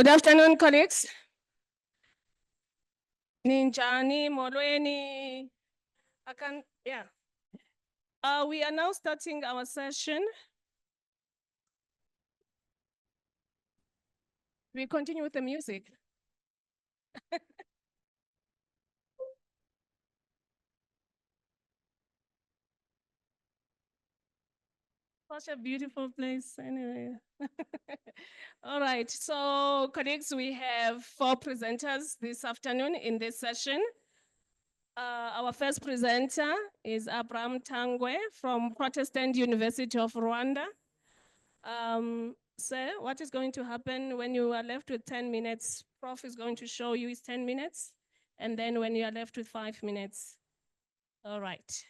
Good afternoon, colleagues. Ninjani, Molweni. We are now starting our session. We continue with the music. Such a beautiful place, anyway. All right, so colleagues, we have 4 presenters this afternoon in this session. Our first presenter is Abraham Tangwe from Protestant University of Rwanda. Sir, what is going to happen when you are left with 10 minutes? Prof is going to show you his 10 minutes, and then when you are left with 5 minutes. All right.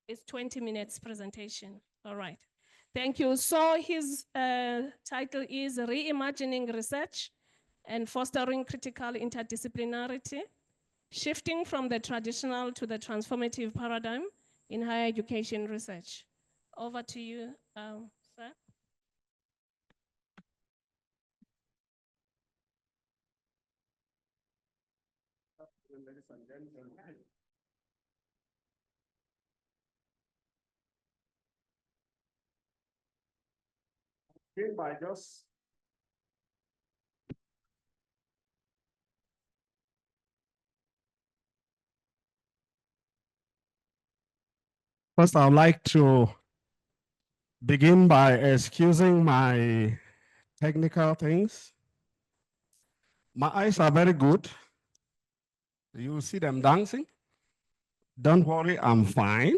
It's 20 minutes presentation. All right. Thank you. So his title is Reimagining Research and Fostering Critical Interdisciplinarity, Shifting from the Traditional to the Transformative Paradigm in Higher Education Research. Over to you, sir. Ladies and gentlemen. Begin by just first, I would like to begin by excusing my technical things. My eyes are very good. You will see them dancing. Don't worry, I'm fine.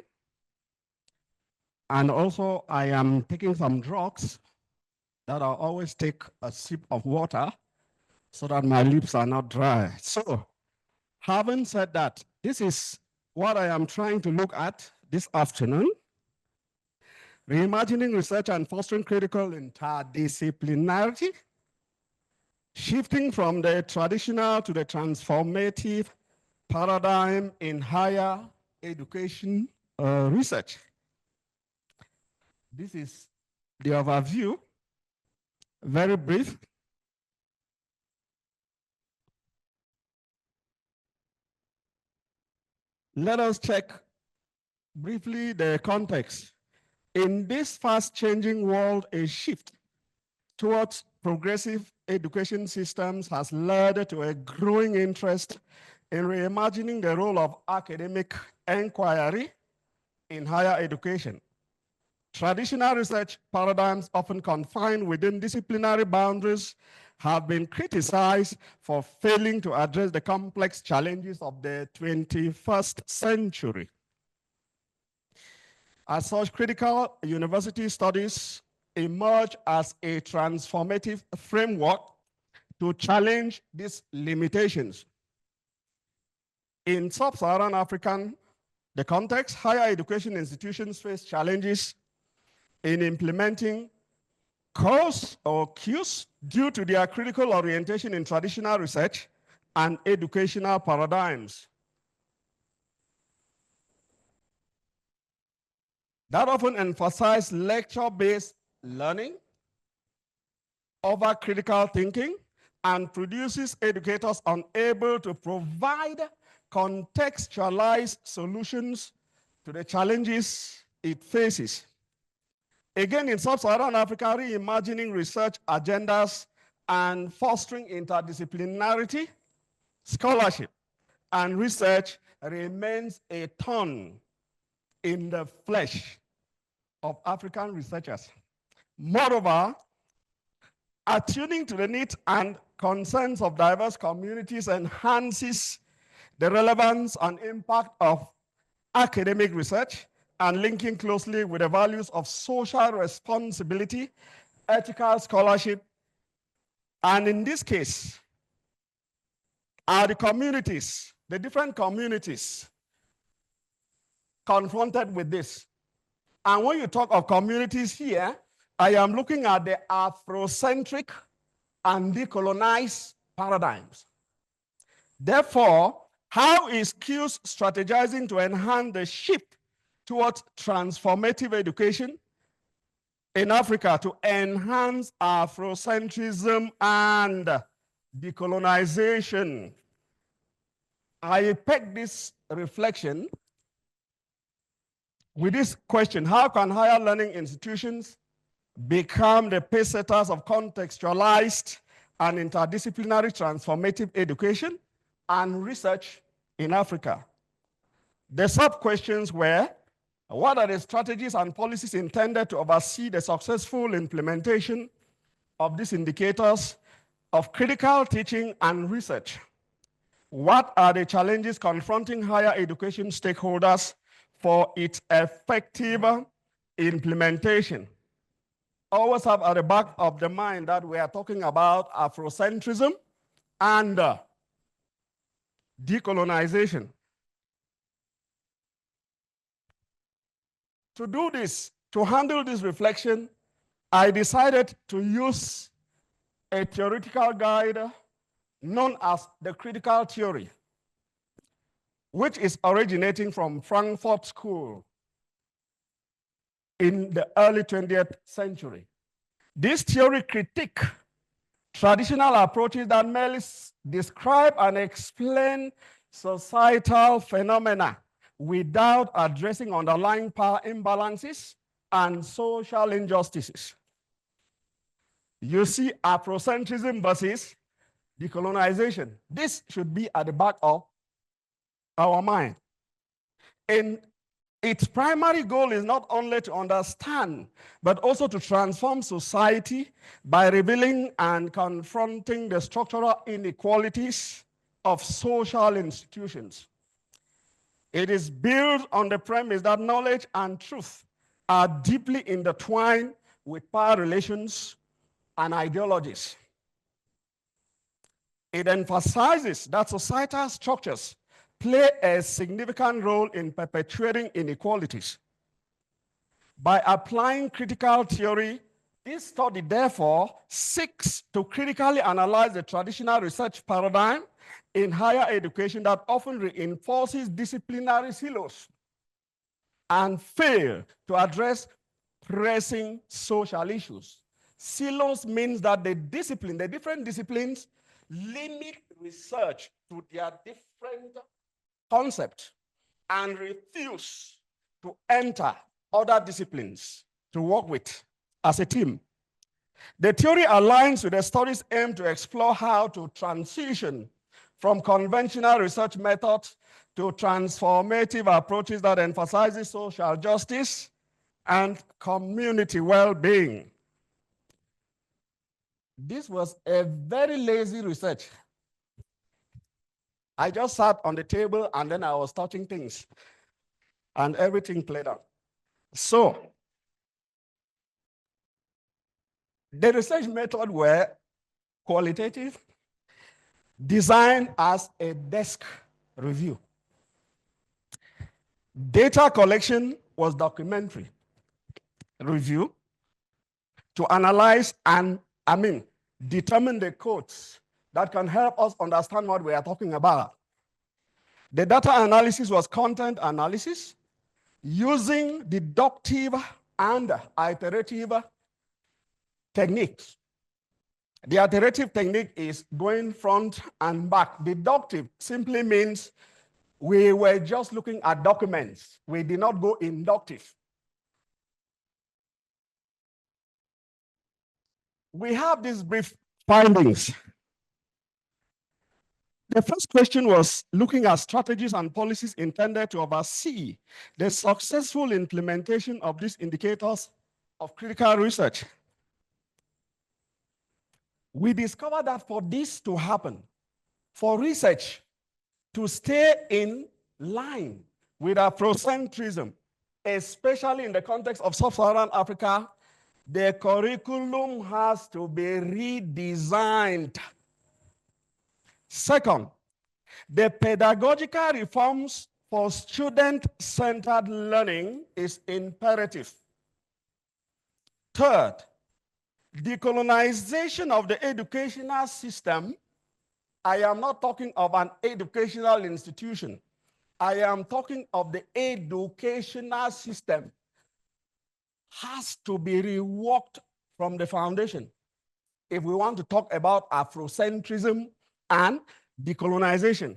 And also, I am taking some drugs that I'll always take a sip of water so that my lips are not dry. So, having said that, this is what I am trying to look at this afternoon. Reimagining research and fostering critical interdisciplinarity, shifting from the traditional to the transformative paradigm in higher education research. This is the overview, very brief. Let us check briefly the context. In this fast-changing world, a shift towards progressive education systems has led to a growing interest in reimagining the role of academic inquiry in higher education. Traditional research paradigms, often confined within disciplinary boundaries, have been criticized for failing to address the complex challenges of the 21st century. As such, critical university studies emerge as a transformative framework to challenge these limitations. In sub-Saharan African, the context, higher education institutions face challenges in implementing course or cues due to their critical orientation in traditional research and educational paradigms. That often emphasize lecture-based learning over critical thinking and produces educators unable to provide contextualized solutions to the challenges it faces. Again, in sub-Saharan Africa, reimagining research agendas and fostering interdisciplinarity, scholarship, and research remains a thorn in the flesh of African researchers. Moreover, attuning to the needs and concerns of diverse communities enhances the relevance and impact of academic research and linking closely with the values of social responsibility, ethical scholarship, and in this case, are the communities, the different communities confronted with this. And when you talk of communities here, I am looking at the Afrocentric and decolonized paradigms. Therefore, how is CUES strategizing to enhance the shift towards transformative education in Africa to enhance Afrocentrism and decolonization. I pegged this reflection with this question: how can higher learning institutions become the pace setters of contextualized and interdisciplinary transformative education and research in Africa? The sub-questions were: what are the strategies and policies intended to oversee the successful implementation of these indicators of critical teaching and research? What are the challenges confronting higher education stakeholders for its effective implementation? Always have at the back of the mind that we are talking about Afrocentrism and decolonization. To do this, to handle this reflection, I decided to use a theoretical guide known as the critical theory, which is originating from Frankfurt School in the early 20th century. This theory critiques traditional approaches that merely describe and explain societal phenomena without addressing underlying power imbalances and social injustices. You see Afrocentrism versus decolonization. This should be at the back of our mind. And its primary goal is not only to understand, but also to transform society by revealing and confronting the structural inequalities of social institutions. It is built on the premise that knowledge and truth are deeply intertwined with power relations and ideologies. It emphasizes that societal structures play a significant role in perpetuating inequalities. By applying critical theory, this study therefore seeks to critically analyze the traditional research paradigm in higher education that often reinforces disciplinary silos and fail to address pressing social issues. Silos means that the different disciplines limit research to their different concepts and refuse to enter other disciplines to work with as a team. The theory aligns with the study's aim to explore how to transition from conventional research methods to transformative approaches that emphasizes social justice and community well-being. This was a very lazy research. I just sat on the table and then I was touching things and everything played out. So, the research method were qualitative, designed as a desk review. Data collection was documentary review to analyze and, determine the codes that can help us understand what we are talking about. The data analysis was content analysis using deductive and iterative techniques. The iterative technique is going front and back. Deductive simply means we were just looking at documents. We did not go inductive. We have these brief findings. The first question was looking at strategies and policies intended to oversee the successful implementation of these indicators of critical research. We discovered that for this to happen, for research to stay in line with Afrocentrism, especially in the context of sub-Saharan Africa, the curriculum has to be redesigned. Second, the pedagogical reforms for student-centered learning is imperative. Third, decolonization of the educational system. I am not talking of an educational institution. I am talking of the educational system. has to be reworked from the foundation if we want to talk about Afrocentrism and decolonization.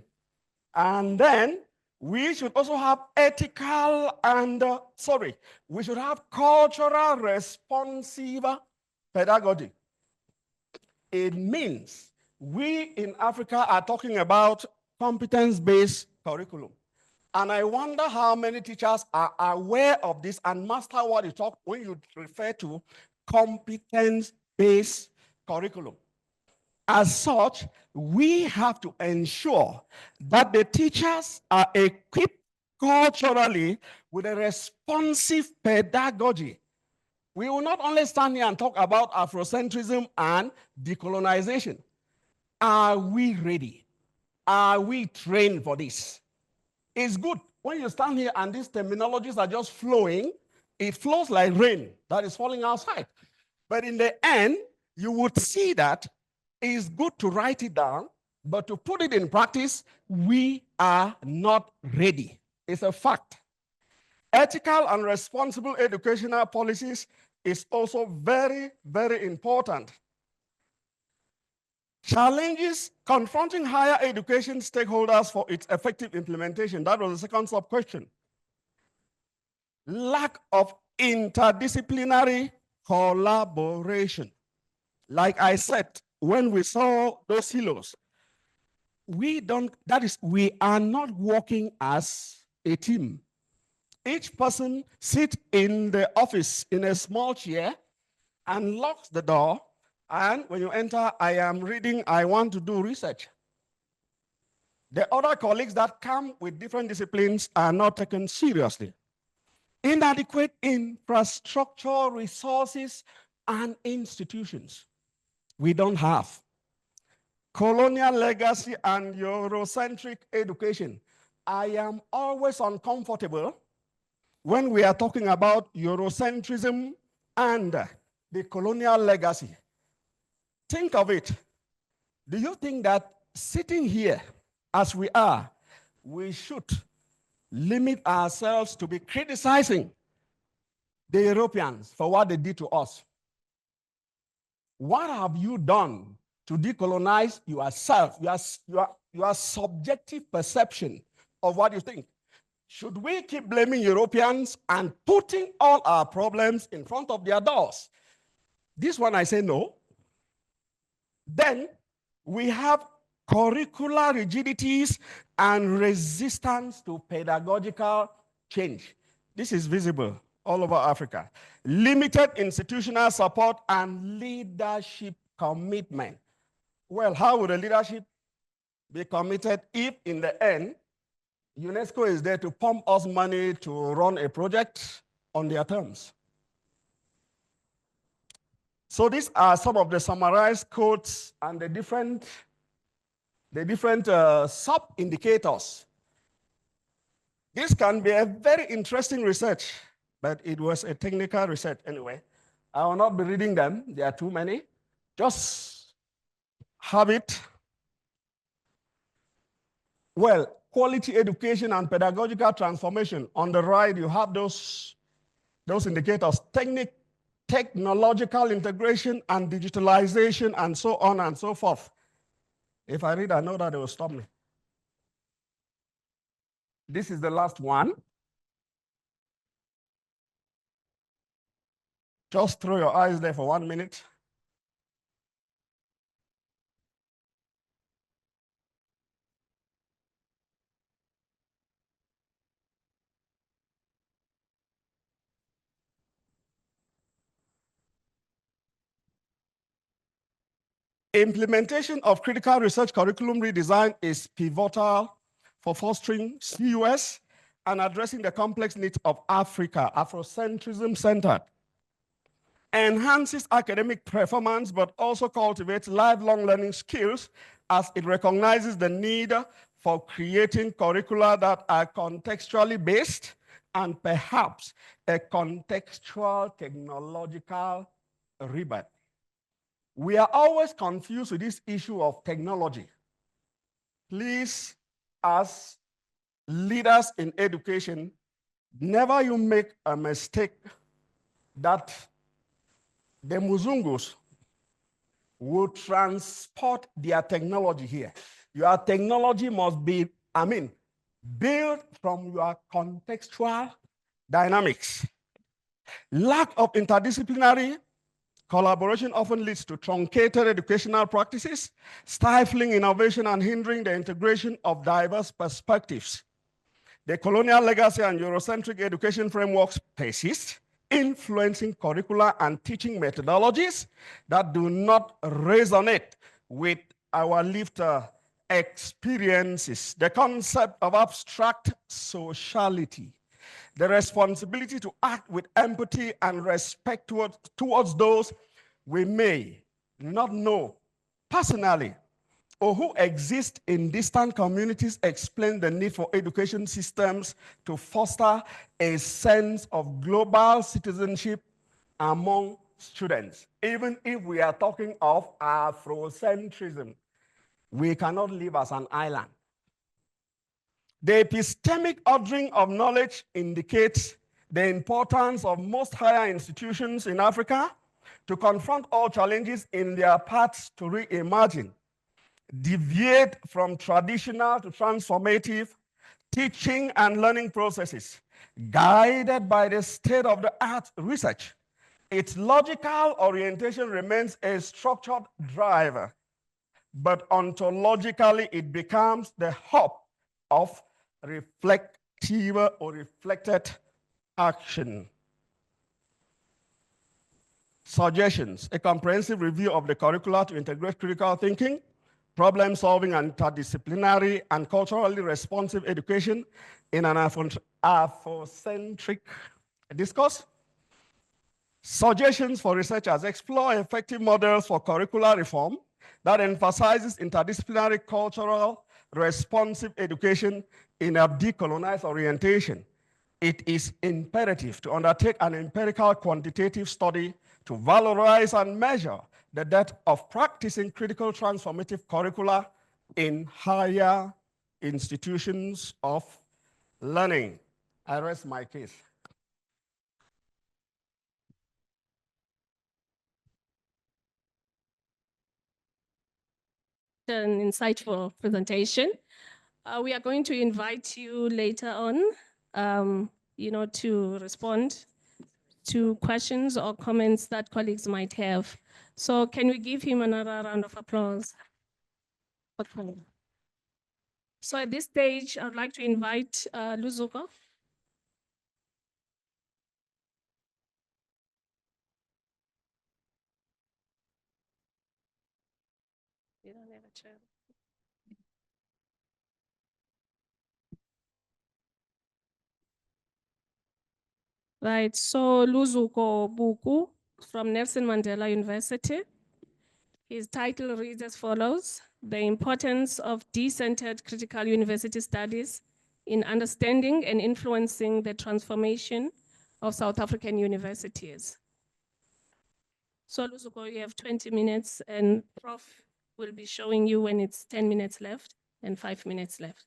And then we should also have ethical and, we should have cultural responsive pedagogy. It means we in Africa are talking about competence-based curriculum. And I wonder how many teachers are aware of this and master what you talk when you refer to competence-based curriculum. As such, we have to ensure that the teachers are equipped culturally with a responsive pedagogy. We will not only stand here and talk about Afrocentrism and decolonization. Are we ready? Are we trained for this? It's good when you stand here and these terminologies are just flowing. It flows like rain that is falling outside. But in the end, you would see that it's good to write it down, but to put it in practice, we are not ready. It's a fact. Ethical and responsible educational policies is also very, very important. Challenges confronting higher education stakeholders for its effective implementation. That was the second sub-question. Lack of interdisciplinary collaboration. Like I said, when we saw those silos, we are not working as a team. Each person sits in the office in a small chair and locks the door. And when you enter, I am reading, I want to do research. The other colleagues that come with different disciplines are not taken seriously. Inadequate infrastructure, resources, and institutions. We don't have. Colonial legacy and Eurocentric education. I am always uncomfortable when we are talking about Eurocentrism and the colonial legacy. Think of it. Do you think that sitting here as we are, we should limit ourselves to be criticizing the Europeans for what they did to us? What have you done to decolonize yourself, your subjective perception of what you think? Should we keep blaming Europeans and putting all our problems in front of their doors? This one I say no. Then we have curricular rigidities and resistance to pedagogical change. This is visible all over Africa. Limited institutional support and leadership commitment. Well, how would a leadership be committed if in the end, UNESCO is there to pump us money to run a project on their terms? So these are some of the summarized quotes and the different sub-indicators. This can be a very interesting research, but it was a technical research anyway. I will not be reading them. There are too many. Just have it. Well, quality education and pedagogical transformation. On the right, you have those indicators. Technological integration and digitalization and so on and so forth. If I read, I know that they will stop me. This is the last one. Just throw your eyes there for 1 minute. Implementation of critical research curriculum redesign is pivotal for fostering CUS and addressing the complex needs of Africa, Afrocentrism centered. Enhances academic performance, but also cultivates lifelong learning skills as it recognizes the need for creating curricula that are contextually based and perhaps a contextual technological rebate. We are always confused with this issue of technology. Please, as leaders in education, never you make a mistake that the Muzungus will transport their technology here. Your technology must be, built from your contextual dynamics. Lack of interdisciplinary collaboration often leads to truncated educational practices, stifling innovation and hindering the integration of diverse perspectives. The colonial legacy and Eurocentric education frameworks persist, influencing curricula and teaching methodologies that do not resonate with our lived experiences. The concept of abstract sociality, the responsibility to act with empathy and respect towards those we may not know personally or who exist in distant communities, explain the need for education systems to foster a sense of global citizenship among students. Even if we are talking of Afrocentrism, we cannot live as an island. The epistemic ordering of knowledge indicates the importance of most higher institutions in Africa to confront all challenges in their paths to reimagine, deviate from traditional to transformative teaching and learning processes, guided by the state-of-the-art research. Its logical orientation remains a structured driver, but ontologically it becomes the hub of reflective or reflected action. Suggestions: a comprehensive review of the curricula to integrate critical thinking, problem solving, and interdisciplinary and culturally responsive education in an Afrocentric discourse. Suggestions for researchers: explore effective models for curricular reform that emphasizes interdisciplinary cultural responsive education in a decolonized orientation. It is imperative to undertake an empirical quantitative study to valorize and measure the depth of practicing critical transformative curricula in higher institutions of learning. I rest my case. An insightful presentation. We are going to invite you later on, to respond to questions or comments that colleagues might have. So can we give him another round of applause? Okay. So at this stage, I'd like to invite Luzuko. You don't have a chair. Right, so Luzuko Buku from Nelson Mandela University. His title reads as follows: The Importance of Decentered Critical University Studies in Understanding and Influencing the Transformation of South African Universities. So Luzuko, you have 20 minutes and Prof will be showing you when it's 10 minutes left and 5 minutes left.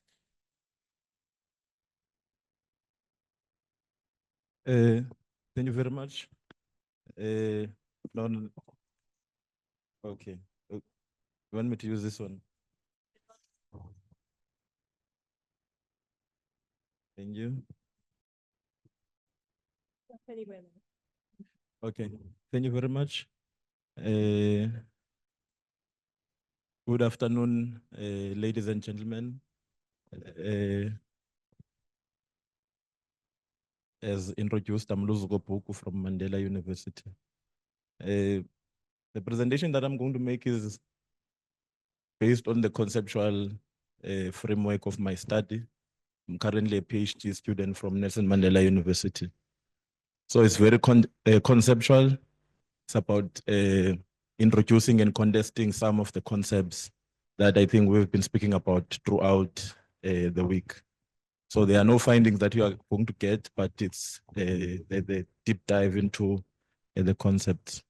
Thank you very much. No. Okay. You want me to use this one? Thank you. Okay. Thank you very much. Good afternoon, ladies and gentlemen. As introduced, I'm Luzuko Buku from Mandela University. The presentation that I'm going to make is based on the conceptual framework of my study. I'm currently a PhD student from Nelson Mandela University. So it's very conceptual. It's about introducing and contesting some of the concepts that I think we've been speaking about throughout the week. So there are no findings that you are going to get, but it's the deep dive into the concepts.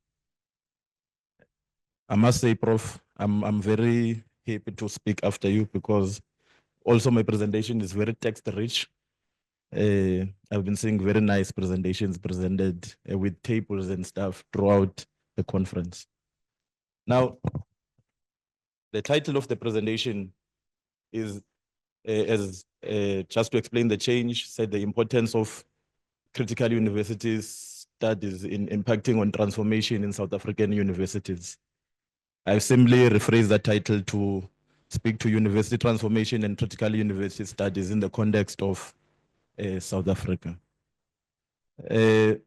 I must say, Prof, I'm very happy to speak after you because also my presentation is very text rich. I've been seeing very nice presentations presented with tables and stuff throughout the conference. Now, the title of the presentation is, just to explain the change, said the importance of critical universities studies in impacting on transformation in South African universities. I've simply rephrased that title to speak to university transformation and critical university studies in the context of South Africa. The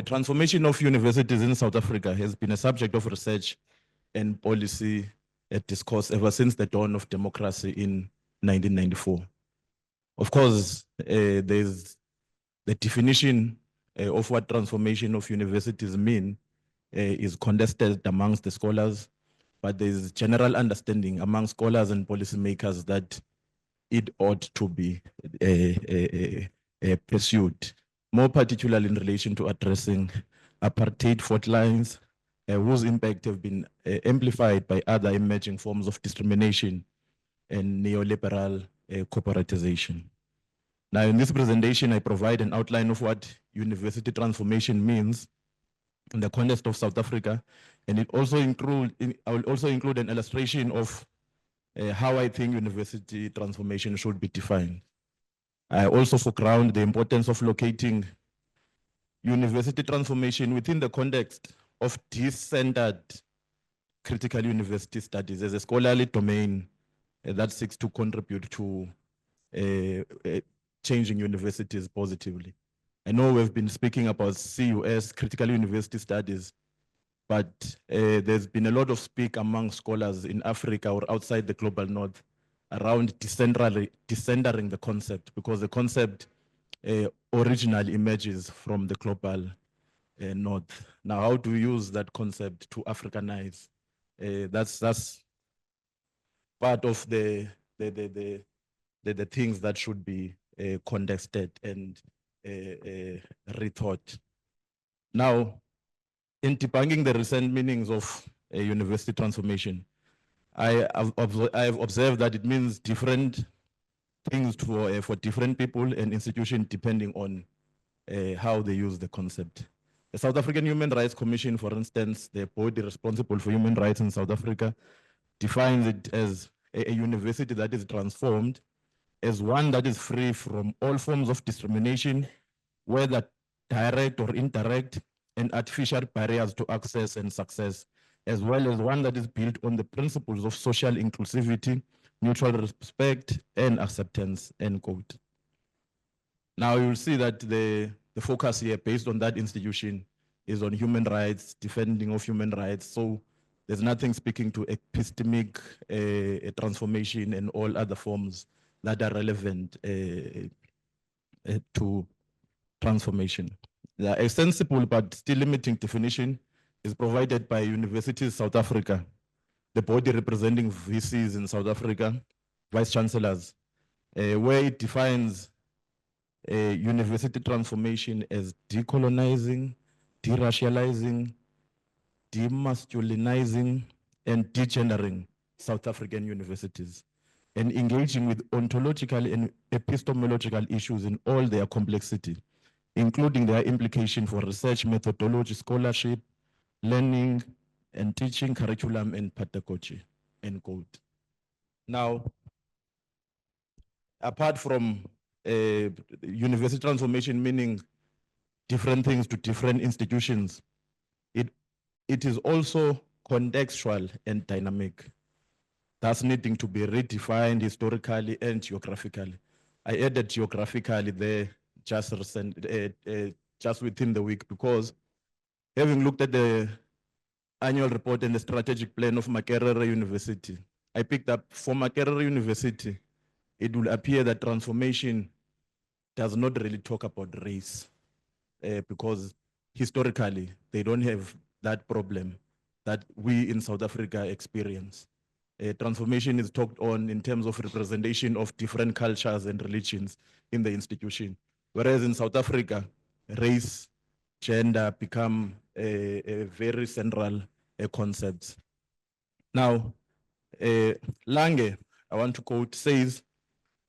transformation of universities in South Africa has been a subject of research and policy discourse ever since the dawn of democracy in 1994. Of course, there's the definition of what transformation of universities mean is contested amongst the scholars, but there's general understanding among scholars and policymakers that it ought to be pursued, more particularly in relation to addressing apartheid fault lines, whose impact have been amplified by other emerging forms of discrimination and neoliberal corporatization. Now, in this presentation, I provide an outline of what university transformation means in the context of South Africa, and I will also include an illustration of how I think university transformation should be defined. I also foreground the importance of locating university transformation within the context of decentered critical university studies as a scholarly domain that seeks to contribute to changing universities positively. I know we've been speaking about CUS, critical university studies, but there's been a lot of speak among scholars in Africa or outside the global north around decentering the concept, because the concept originally emerges from the global north. Now, how do we use that concept to Africanize? That's part of the things that should be contested and rethought. Now, in debunking the recent meanings of university transformation, I have observed that it means different things for different people and institutions depending on how they use the concept. The South African Human Rights Commission, for instance, the body responsible for human rights in South Africa, defines it as a university that is transformed as one that is free from all forms of discrimination, whether direct or indirect, and artificial barriers to access and success, as well as one that is built on the principles of social inclusivity, mutual respect, and acceptance, end quote. Now you'll see that the focus here based on that institution is on human rights, defending of human rights. So there's nothing speaking to epistemic transformation and all other forms that are relevant to transformation. A sensible but still limiting definition is provided by Universities South Africa, the body representing VCs in South Africa, vice chancellors, where it defines university transformation as decolonizing, deracializing, demasculinizing, and degendering South African universities, and engaging with ontological and epistemological issues in all their complexity, including their implication for research methodology, scholarship, learning, and teaching curriculum and pedagogy, end quote. Now, apart from university transformation meaning different things to different institutions, it is also contextual and dynamic, thus needing to be redefined historically and geographically. I added geographically there just within the week, because having looked at the annual report and the strategic plan of Makerere University, I picked up for Makerere University, it will appear that transformation does not really talk about race, because historically they don't have that problem that we in South Africa experience. Transformation is talked on in terms of representation of different cultures and religions in the institution. Whereas in South Africa, race, gender become a very central concept. Now, Lange, I want to quote, says,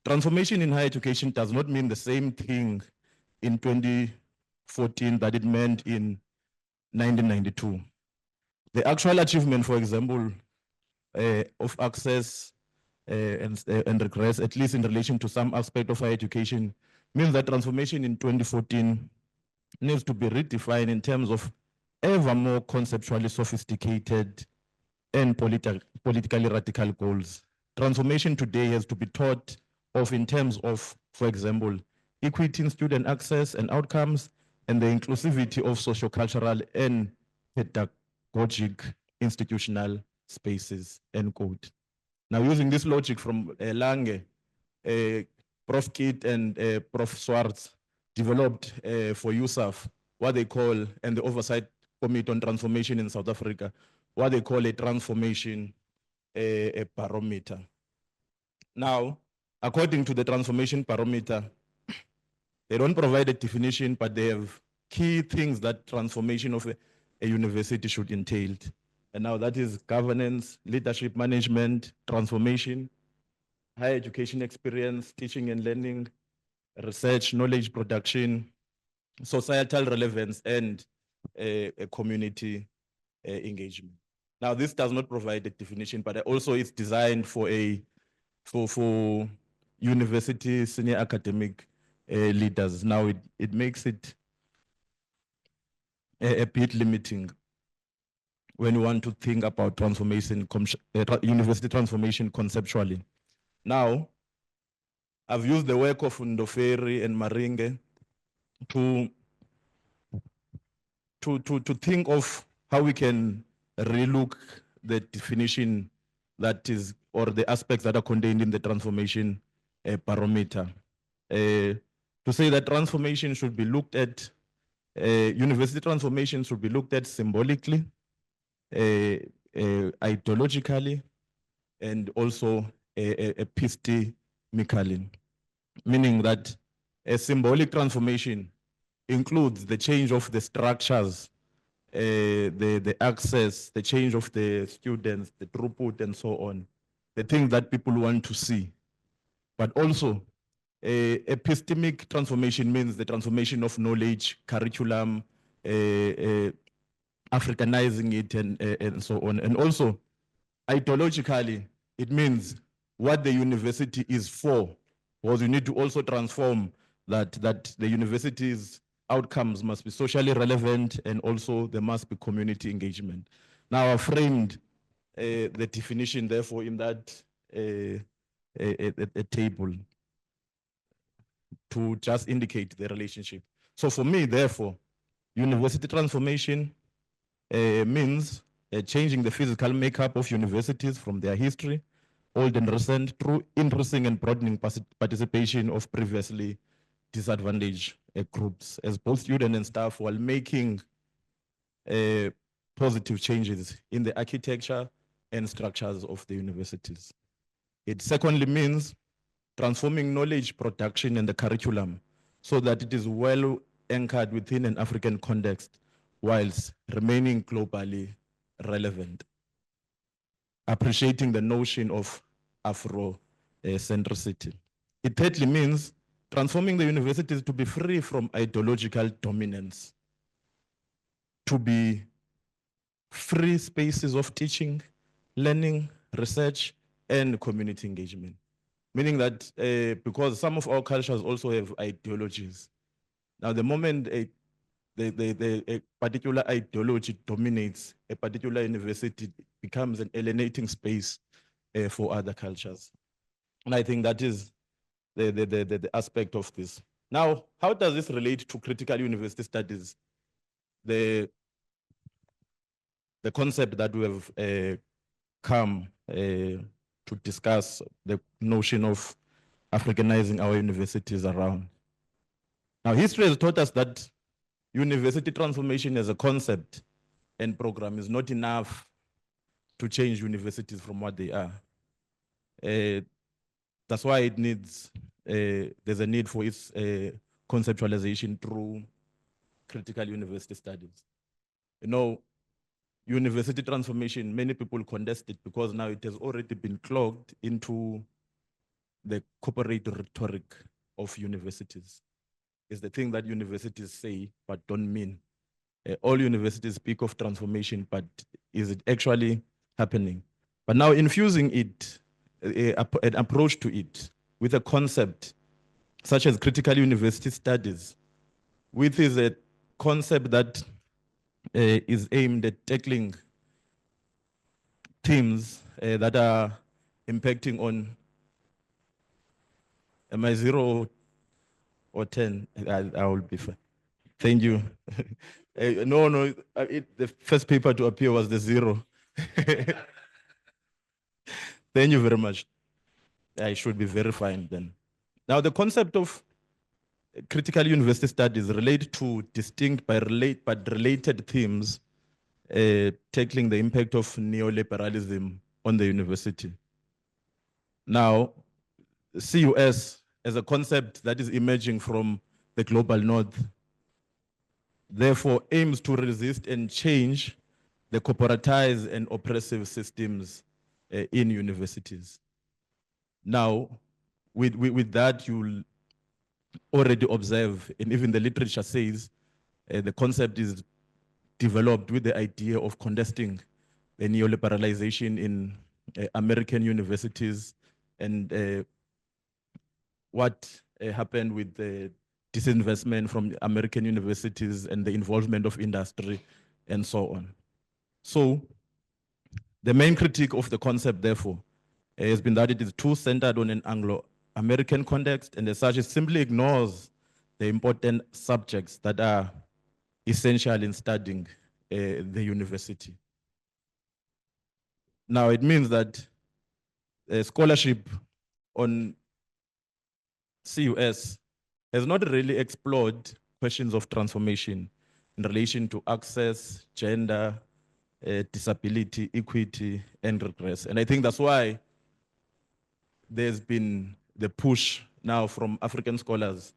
transformation in higher education does not mean the same thing in 2014 that it meant in 1992. The actual achievement, for example, of access and regress, at least in relation to some aspect of higher education, means that transformation in 2014 needs to be redefined in terms of ever more conceptually sophisticated and politically radical goals. Transformation today has to be thought of in terms of, for example, equity in student access and outcomes, and the inclusivity of sociocultural and pedagogic institutional spaces, end quote. Now, using this logic from Lange, Prof. Kitt and Prof. Swartz developed for USAF what they call, and the Oversight Committee on Transformation in South Africa, what they call a transformation a barometer. Now, according to the transformation barometer, they don't provide a definition, but they have key things that transformation of a university should entail. And now that is governance, leadership management, transformation, higher education experience, teaching and learning, research, knowledge production, societal relevance, and a community engagement. Now, this does not provide a definition, but also it's designed for university senior academic leaders. Now, it makes it a bit limiting when you want to think about transformation, university transformation conceptually. Now, I've used the work of Ndoferi and Maringe to think of how we can relook the definition that is, or the aspects that are contained in the transformation barometer. To say that transformation should be looked at, university transformation should be looked at symbolically, ideologically, and also epistemically, meaning that a symbolic transformation includes the change of the structures, the access, the change of the students, the throughput, and so on, the things that people want to see. But also, epistemic transformation means the transformation of knowledge, curriculum, Africanizing it, and so on. And also, ideologically, it means what the university is for, because you need to also transform that the university's outcomes must be socially relevant, and also there must be community engagement. Now, I've framed the definition, therefore, in that a table to just indicate the relationship. So for me, therefore, university transformation means changing the physical makeup of universities from their history, old and recent, through increasing and broadening participation of previously disadvantaged groups as both students and staff, while making positive changes in the architecture and structures of the universities. It secondly means transforming knowledge production and the curriculum so that it is well anchored within an African context whilst remaining globally relevant. Appreciating the notion of Afrocentricity. It thirdly means transforming the universities to be free from ideological dominance, to be free spaces of teaching, learning, research, and community engagement. Meaning that because some of our cultures also have ideologies. Now, the moment a particular ideology dominates a particular university, it becomes an alienating space for other cultures. And I think that is the aspect of this. Now, how does this relate to critical university studies? The concept that we have come to discuss, the notion of Africanizing our universities around. Now, history has taught us that university transformation as a concept and program is not enough to change universities from what they are. That's why it needs, there's a need for its conceptualization through critical university studies. You know, university transformation, many people contest it because now it has already been clogged into the corporate rhetoric of universities. It's the thing that universities say but don't mean. All universities speak of transformation, but is it actually happening? But now infusing it, an approach to it with a concept such as critical university studies, which is a concept that is aimed at tackling themes that are impacting on, am I 0 or 10? I will be fine. Thank you. No, the first paper to appear was the 0. Thank you very much. I should be very fine then. Now, the concept of critical university studies relate to distinct but related themes tackling the impact of neoliberalism on the university. Now, CUS as a concept that is emerging from the global north, therefore aims to resist and change the corporatized and oppressive systems in universities. Now, with that, you'll already observe, and even the literature says, the concept is developed with the idea of contesting the neoliberalization in American universities and what happened with the disinvestment from American universities and the involvement of industry and so on. So the main critique of the concept, therefore, has been that it is too centered on an Anglo-American context, and as such, it simply ignores the important subjects that are essential in studying the university. Now, it means that scholarship on CUS has not really explored questions of transformation in relation to access, gender, disability, equity, and regress. And I think that's why there's been the push now from African scholars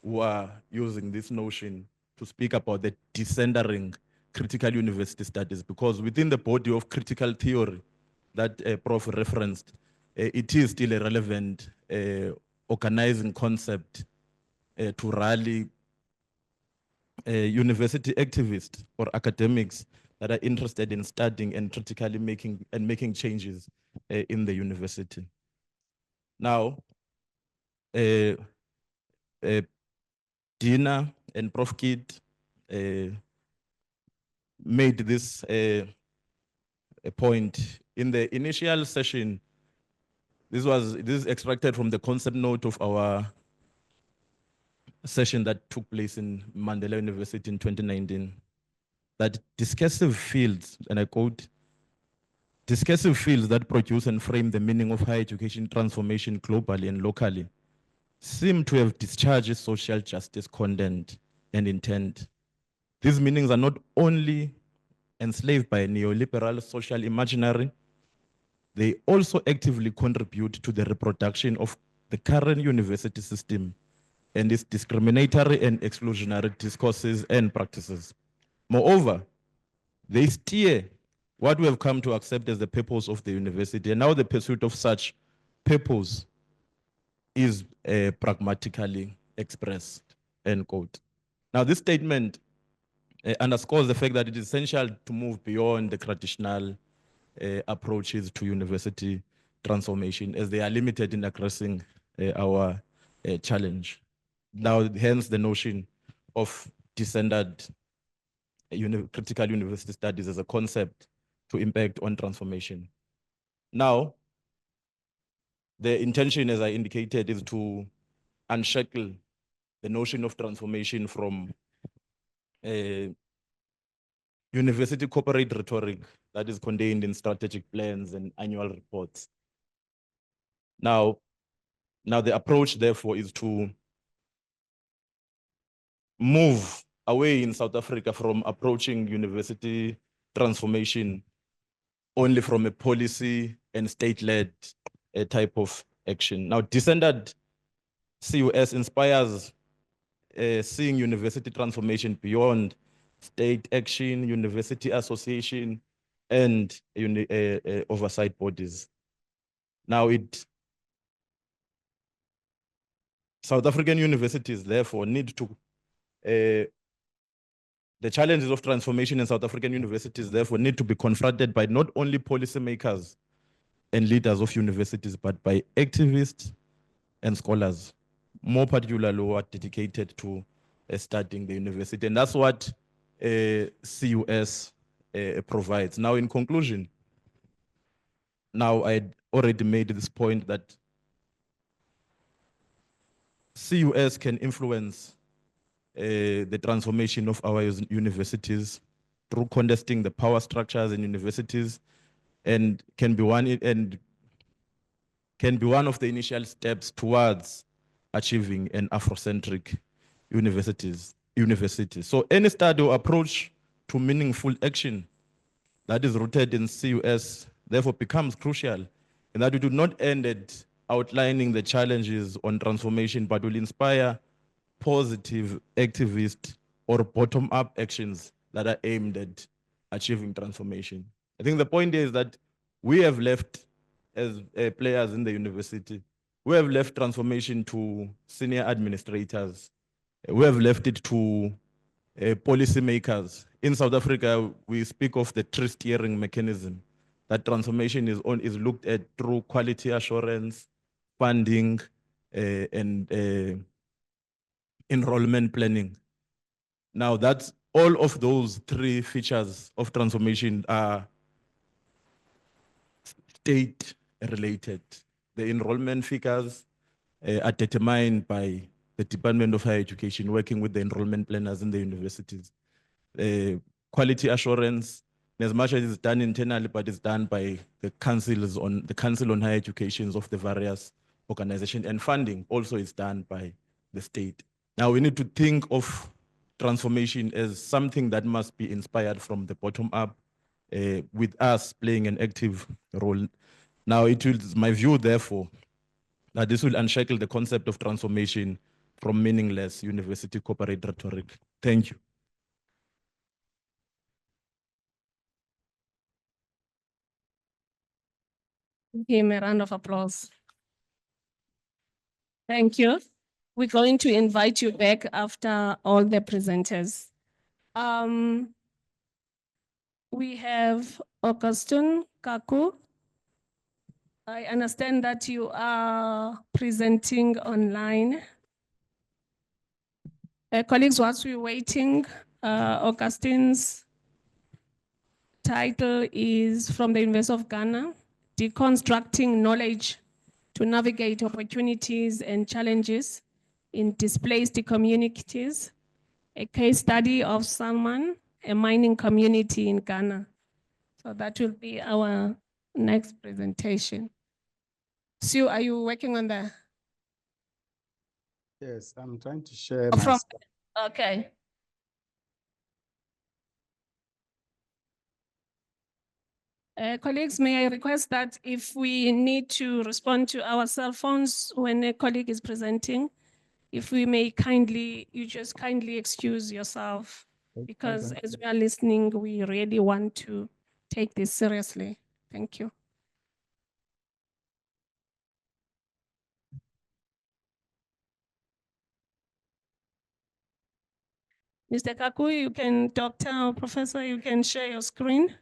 who are using this notion to speak about the decentering critical university studies, because within the body of critical theory that Prof referenced, it is still a relevant organizing concept to rally university activists or academics that are interested in studying and critically making changes in the university. Now, Dina and Prof Kid made this a point in the initial session. This is extracted from the concept note of our session that took place in Mandela University in 2019, that discursive fields, and I quote, discursive fields that produce and frame the meaning of higher education transformation globally and locally seem to have discharged social justice content and intent. These meanings are not only enslaved by a neoliberal social imaginary, they also actively contribute to the reproduction of the current university system and its discriminatory and exclusionary discourses and practices. Moreover, they steer what we have come to accept as the purpose of the university, and now the pursuit of such purpose is pragmatically expressed, end quote. Now, this statement underscores the fact that it is essential to move beyond the traditional approaches to university transformation, as they are limited in addressing our challenge. Now, hence the notion of decentered critical university studies as a concept to impact on transformation. Now, the intention, as I indicated, is to unshackle the notion of transformation from university corporate rhetoric that is contained in strategic plans and annual reports. Now the approach, therefore, is to move away in South Africa from approaching university transformation only from a policy and state-led type of action. Now, decentered CUS inspires seeing university transformation beyond state action, university association, and oversight bodies. Now, it South African universities, therefore, need to, the challenges of transformation in South African universities, therefore, need to be confronted by not only policymakers and leaders of universities, but by activists and scholars, more particularly who are dedicated to studying the university. And that's what CUS provides. Now, in conclusion, now I already made this point that CUS can influence the transformation of our universities through contesting the power structures in universities, and can be one of the initial steps towards achieving an Afrocentric university. So any study or approach to meaningful action that is rooted in CUS therefore becomes crucial, and that we do not end at outlining the challenges on transformation, but will inspire positive activist or bottom-up actions that are aimed at achieving transformation. I think the point is that we have left, as players in the university, we have left transformation to senior administrators. We have left it to policymakers. In South Africa, we speak of the tree steering mechanism. That transformation is looked at through quality assurance, funding, and enrollment planning. Now, that's all of those three features of transformation are state related. The enrollment figures are determined by the Department of Higher Education, working with the enrollment planners in the universities. Quality assurance, as much as it's done internally, but it's done by the Council on Higher Education of the various organizations, and funding also is done by the state. Now we need to think of transformation as something that must be inspired from the bottom up, with us playing an active role. Now it is my view, therefore, that this will unshackle the concept of transformation from meaningless university corporate rhetoric. Thank you. Give him a round of applause. Thank you. We're going to invite you back after all the presenters. We have Augustine Kaku. I understand that you are presenting online. Colleagues, whilst we're waiting, Augustine's title is from the University of Ghana, Deconstructing Knowledge to Navigate Opportunities and Challenges in Displaced Communities, a case study of Salman, a mining community in Ghana. So that will be our next presentation. Sue, are you working on that? Yes, I'm trying to share Oh, my from- stuff. Okay. Colleagues, may I request that if we need to respond to our cell phones when a colleague is presenting, if we may you just kindly excuse yourself, because as we are listening, we really want to take this seriously. Thank you. Mr. Kaku, you can, Dr. Professor, you can share your screen.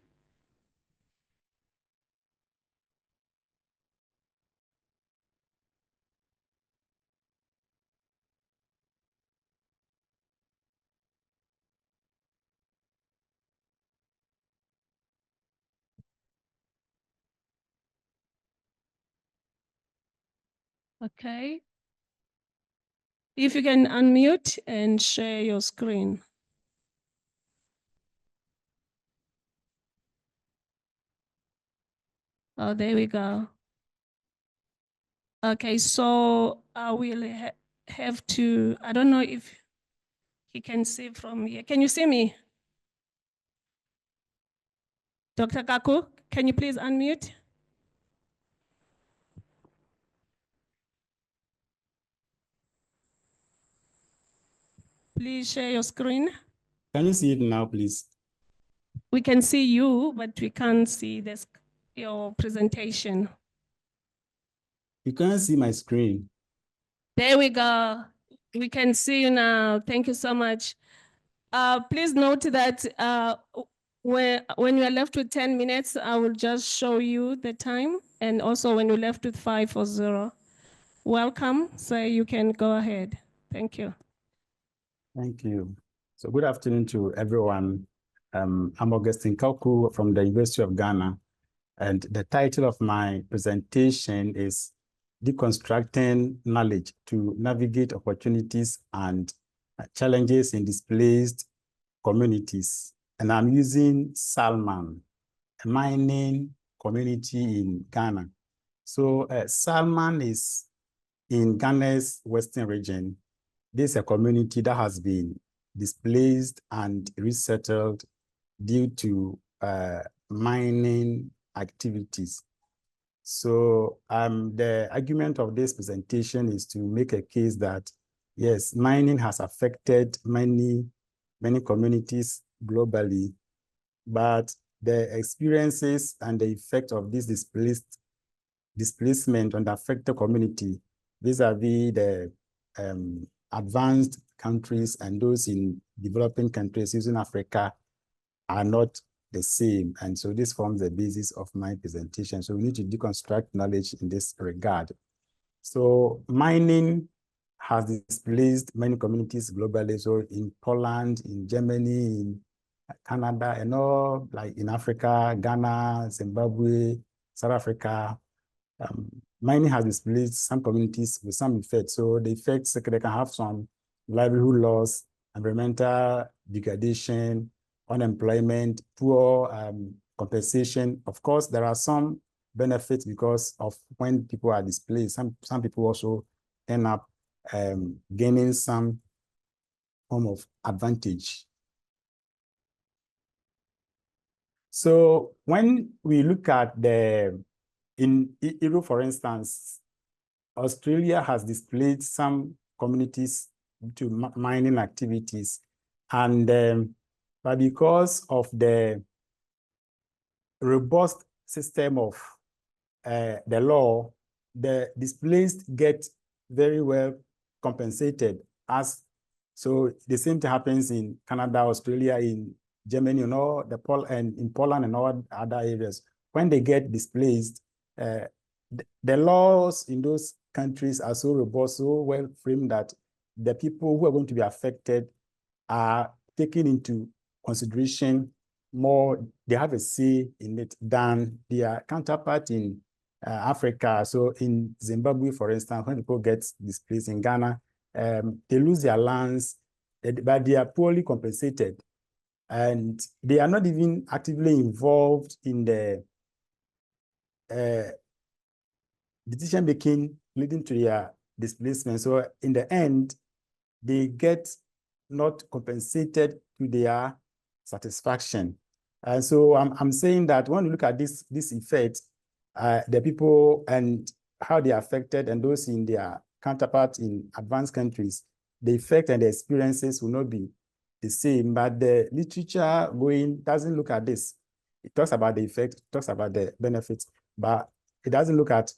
Okay. If you can unmute and share your screen. Oh, there we go. Okay, so I will have to, I don't know if he can see from here. Can you see me? Dr. Kaku, can you please unmute? Please share your screen. Can you see it now, please? We can see you, but we can't see your presentation. You can't see my screen. There we go. We can see you now. Thank you so much. Please note that when you are left with 10 minutes, I will just show you the time. And also when you're left with 5 or 0. Welcome, so you can go ahead. Thank you. Thank you. So good afternoon to everyone. I'm Augustine Kauku from the University of Ghana. And the title of my presentation is Deconstructing Knowledge to Navigate Opportunities and Challenges in Displaced Communities. And I'm using Salman, a mining community in Ghana. So Salman is in Ghana's western region. This is a community that has been displaced and resettled due to mining activities. So the argument of this presentation is to make a case that, yes, mining has affected many communities globally, but the experiences and the effect of this displacement on the affected community vis-a-vis the advanced countries and those in developing countries using Africa are not the same. And so this forms the basis of my presentation. So we need to deconstruct knowledge in this regard. So mining has displaced many communities globally. So in Poland, in Germany, in Canada, and all, like in Africa, Ghana, Zimbabwe, South Africa, mining has displaced some communities with some effects. So the effects, they can have some livelihood loss, environmental degradation, unemployment, poor compensation. Of course, there are some benefits because of when people are displaced. Some people also end up gaining some form of advantage. So when we look at in Europe, for instance, Australia has displaced some communities to mining activities, and but because of the robust system of the law, the displaced get very well compensated. So the same thing happens in Canada, Australia, in Germany, and all and in Poland and all other areas. When they get displaced, the laws in those countries are so robust, so well framed that the people who are going to be affected are taken into consideration more. They have a say in it than their counterpart in Africa. So in Zimbabwe, for instance, when people get displaced in Ghana, they lose their lands, but they are poorly compensated. And they are not even actively involved in the decision-making leading to their displacement. So in the end, they get not compensated to their satisfaction. And so I'm saying that when you look at this effect, the people and how they are affected and those in their counterparts in advanced countries, the effect and the experiences will not be the same, but the literature doesn't look at this. It talks about the effect, it talks about the benefits, but it doesn't look at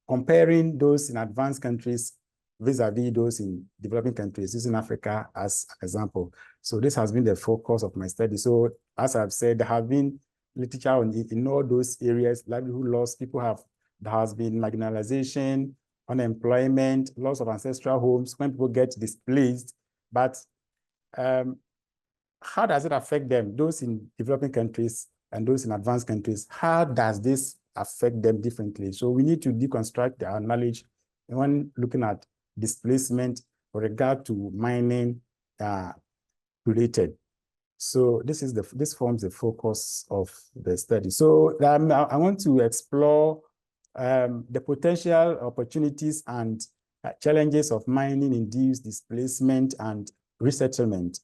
comparing those in advanced countries vis-a-vis those in developing countries, using Africa as an example. So this has been the focus of my study. So as I've said, there have been literature in all those areas, livelihood loss, there has been marginalization, unemployment, loss of ancestral homes when people get displaced. But how does it affect them, those in developing countries and those in advanced countries? How does this affect them differently? So we need to deconstruct our knowledge when looking at displacement with regard to mining related. So this forms the focus of the study. So I want to explore the potential opportunities and challenges of mining-induced displacement and resettlement,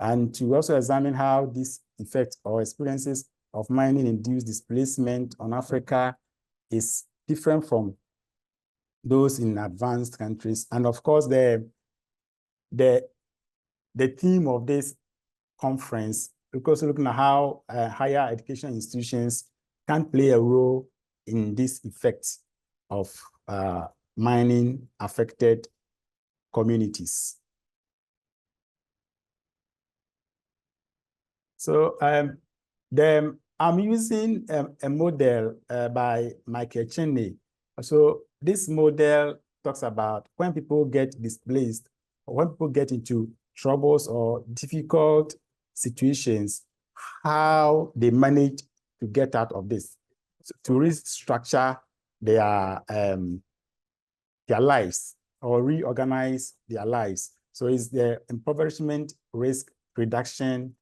and to also examine how this effect or experiences of mining-induced displacement on Africa is different from those in advanced countries. And of course, the theme of this conference, because looking at how higher education institutions can play a role in this effect of mining affected communities. So I'm using a model by Makerere. So this model talks about when people get displaced, or when people get into troubles or difficult situations, how they manage to get out of this, so to restructure their lives or reorganize their lives. So it's the impoverishment risk reduction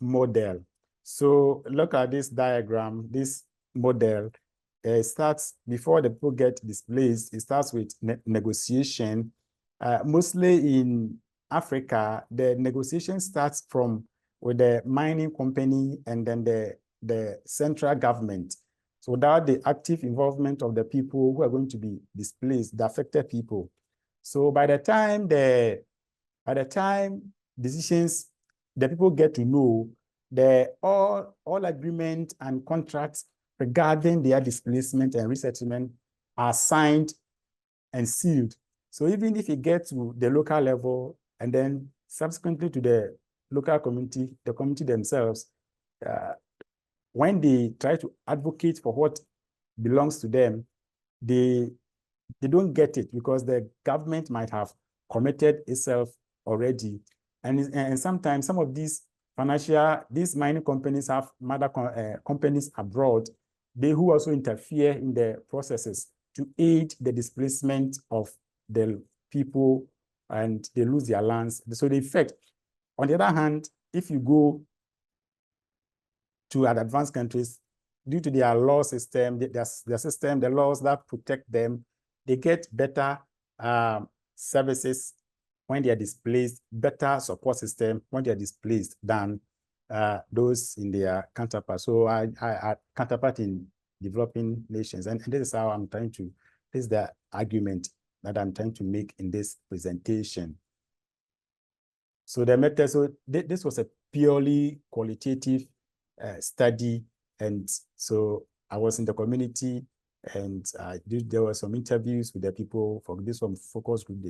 model. So look at this diagram, this model. It starts before the people get displaced. It starts with negotiation. Mostly in Africa, the negotiation starts with the mining company and then the central government. So without the active involvement of the people who are going to be displaced, the affected people. So by the time decisions, the people get to know, all agreement and contracts regarding their displacement and resettlement are signed and sealed. So even if it gets to the local level and then subsequently to the local community, the community themselves, when they try to advocate for what belongs to them, they don't get it because the government might have committed itself already. And sometimes some of these mining companies have mother companies abroad, who also interfere in the processes to aid the displacement of the people, and they lose their lands. So the effect, on the other hand, if you go to advanced countries, due to their law system, the laws that protect them, they get better services when they are displaced, better support system when they are displaced than those in their counterparts. So I counterpart in developing nations. And this is how I'm trying to, this is the argument that I'm trying to make in this presentation. So the method, so this was a purely qualitative study. And so I was in the community, and there were some interviews with the people for this one, focus group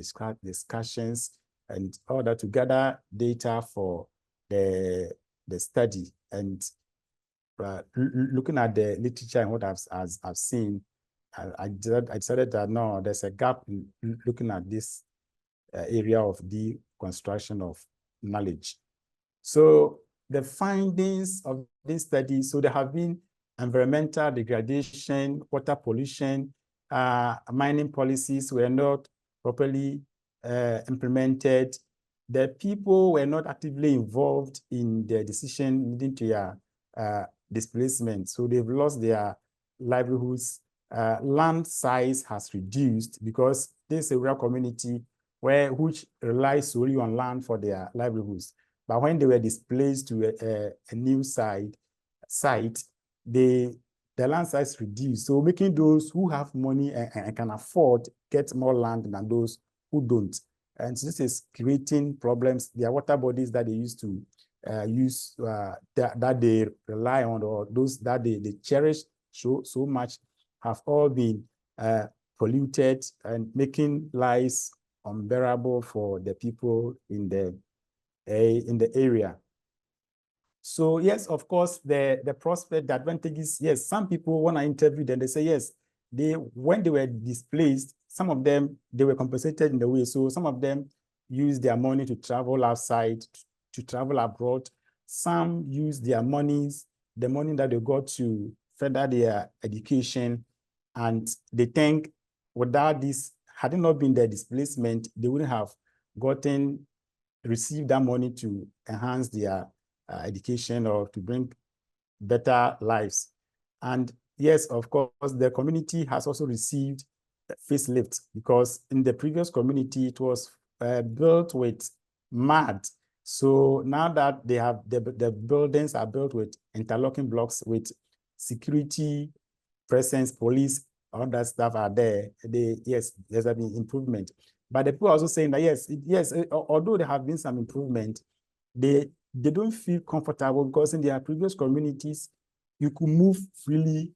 discussions, and all that to gather data for the study. And looking at the literature and what I've seen, I decided that no, there's a gap in looking at this area of deconstruction of knowledge. So the findings of this study, so there have been environmental degradation, water pollution, mining policies were not properly implemented. The people were not actively involved in the decision leading to their displacement. So they've lost their livelihoods. Land size has reduced because this is a rural community which relies solely on land for their livelihoods. But when they were displaced to a new site, the land size reduced. So making those who have money and can afford get more land than those who don't. And so this is creating problems. There are water bodies that they used to use, that they rely on, or those that they cherish so much, have all been polluted and making lives unbearable for the people in the area. So yes, of course, the prospect, the advantages, yes, some people, when I interview them, they say, yes, when they were displaced, some of them, they were compensated in the way. So some of them used their money to travel outside, to travel abroad. Some used their monies, the money that they got to further their education. And they think without this, had it not been their displacement, they wouldn't have received that money to enhance their education or to bring better lives. And yes, of course, the community has also received a facelift, because in the previous community, it was built with mud. So now that they have the buildings are built with interlocking blocks with security presence, police, all that stuff are there. Yes, there's been improvement. But the people are also saying that yes, although there have been some improvement, they don't feel comfortable, because in their previous communities, you could move freely,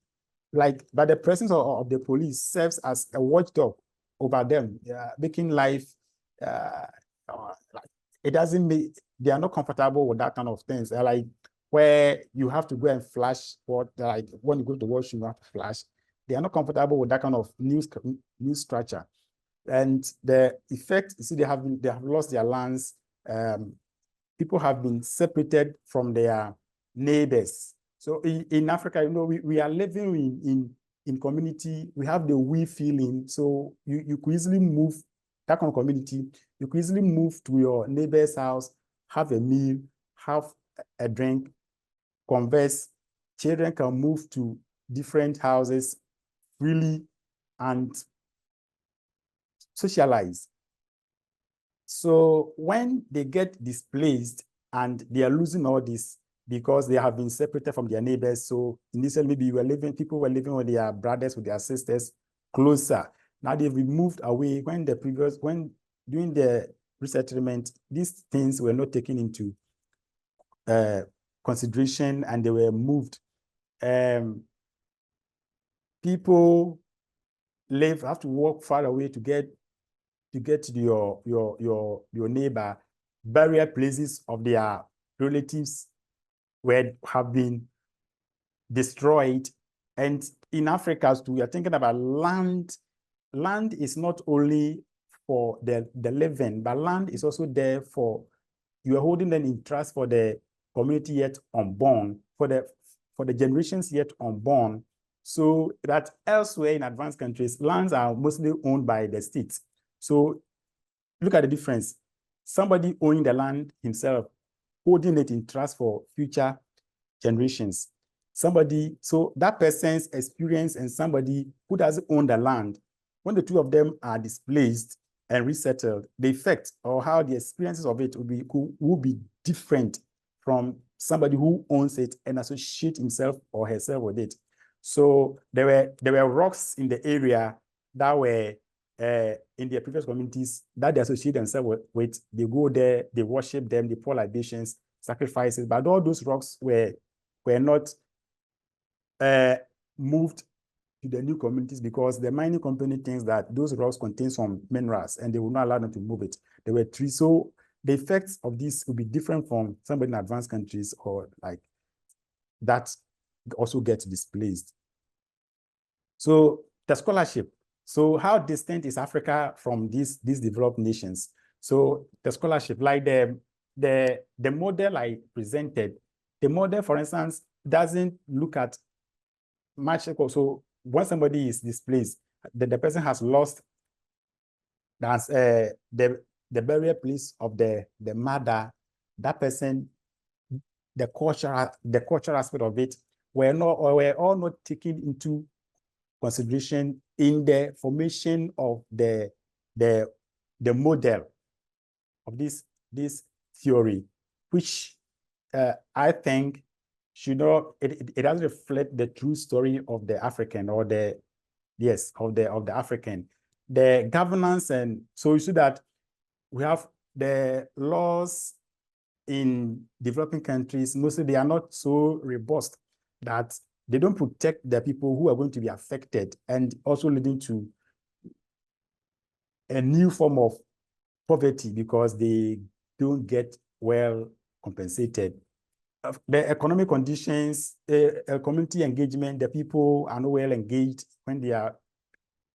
but the presence of the police serves as a watchdog over them, making life, like, it doesn't make, they are not comfortable with that kind of things. They're like, where you have to go and flash what, like when you go to the washroom, you have to flash. They are not comfortable with that kind of news structure. And the effect, you see, they have lost their lands. People have been separated from their neighbors. So in Africa, you know, we are living in community. We have the we feeling. So you could easily move that kind of community. You could easily move to your neighbor's house, have a meal, have a drink, converse. Children can move to different houses freely and socialize. So when they get displaced and they are losing all this because they have been separated from their neighbors. So initially, maybe people were living with their brothers, with their sisters closer. Now they've been moved away. When during the resettlement, these things were not taken into consideration and they were moved. People have to walk far away to get to your neighbor. Burial places of their relatives have been destroyed. And in Africa, we are thinking about land. Land is not only for the living, but land is also there for, you are holding them in trust for the community yet unborn, for the generations yet unborn. So that elsewhere in advanced countries, lands are mostly owned by the states. So look at the difference. Somebody owning the land himself, holding it in trust for future generations. So that person's experience and somebody who doesn't own the land, when the two of them are displaced and resettled, the effect or how the experiences of it will be different from somebody who owns it and associate himself or herself with it. So there were rocks in the area that were in their previous communities that they associate themselves with. They go there, they worship them, they pour libations, sacrifices, but all those rocks were not moved to the new communities because the mining company thinks that those rocks contain some minerals and they will not allow them to move it. There were trees. So the effects of this will be different from somebody in advanced countries or like that also gets displaced. So the scholarship. So how distant is Africa from these developed nations? So the scholarship, like the model I presented, the model, for instance, doesn't look at much. So when somebody is displaced, the person has lost that's the burial place of the mother, that person, the cultural aspect of it were all not taken into consideration in the formation of the model of this theory, which I think should not, it doesn't reflect the true story of the African or the African, the governance. And so you see that we have the laws in developing countries, mostly they are not so robust that they don't protect the people who are going to be affected, and also leading to a new form of poverty because they don't get well compensated. The economic conditions, community engagement, the people are not well engaged when they are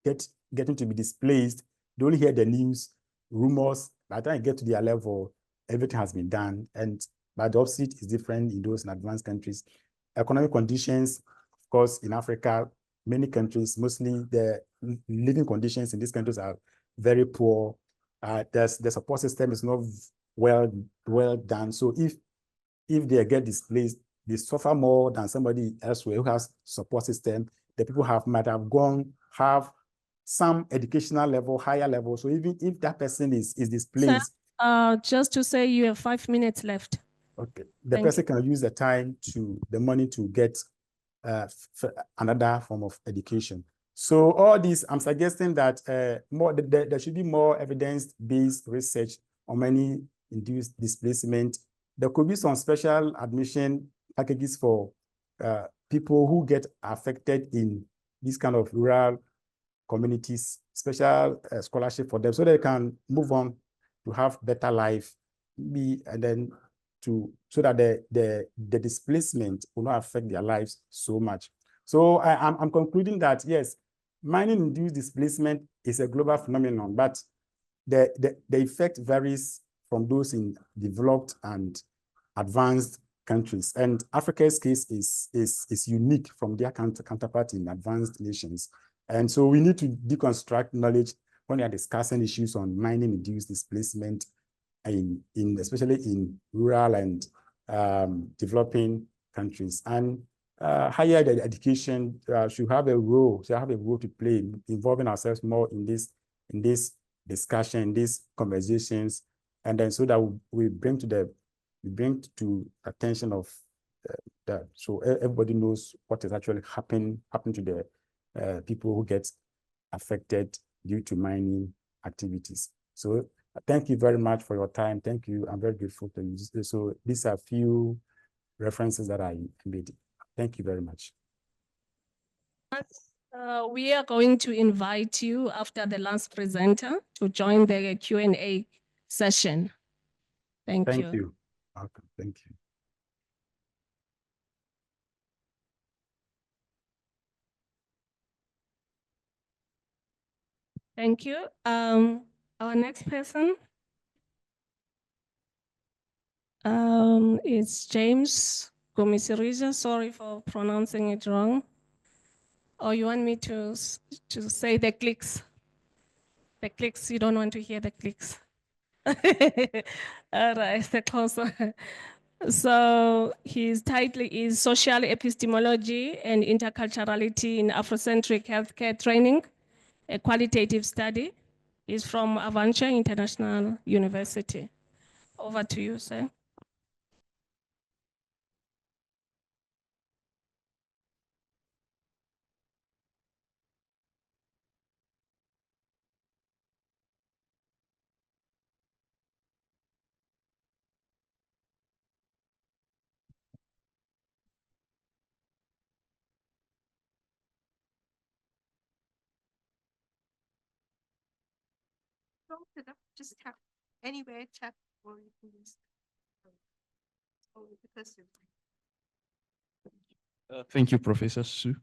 getting to be displaced. They only hear the news, rumors. By the time you get to their level, everything has been done. But the opposite is different in those in advanced countries. Economic conditions, of course, in Africa, many countries, mostly the living conditions in these countries are very poor. The support system is not well done. So if they get displaced, they suffer more than somebody elsewhere who has support system. The people might have some educational level, higher level. So even if that person is displaced. Sir, just to say you have 5 minutes left. Okay. The person can use the money to get another form of education. So all this, I'm suggesting that there should be more evidence-based research on many induced displacement. There could be some special admission packages for people who get affected in this kind of rural communities, special scholarship for them so they can move on to have better life, and then so that the displacement will not affect their lives so much. So I'm concluding that yes, mining-induced displacement is a global phenomenon, but the effect varies from those in developed and advanced countries. And Africa's case is unique from their counterpart in advanced nations. And so we need to deconstruct knowledge when we are discussing issues on mining-induced displacement, especially in rural and developing countries. And higher education should have a role to play, involving ourselves more in this discussion, these conversations, and then so that we bring to attention of that, so everybody knows what is actually happening to the people who get affected due to mining activities. So thank you very much for your time. Thank you. I'm very grateful to you. So these are a few references that I made. Thank you very much. We are going to invite you after the last presenter to join the Q&A session. Thank you. Thank you. Welcome. Thank you. Thank you. Our next person is James Gomisirija. Sorry for pronouncing it wrong. Or you want me to say the clicks? The clicks, you don't want to hear the clicks. All right, the closer. So his title is Social Epistemology and Interculturality in Afrocentric Healthcare Training, a qualitative study. He's from Avancha International University. Over to you, sir. Just tap anywhere, tap, or you can use the person. Thank you, Professor Su.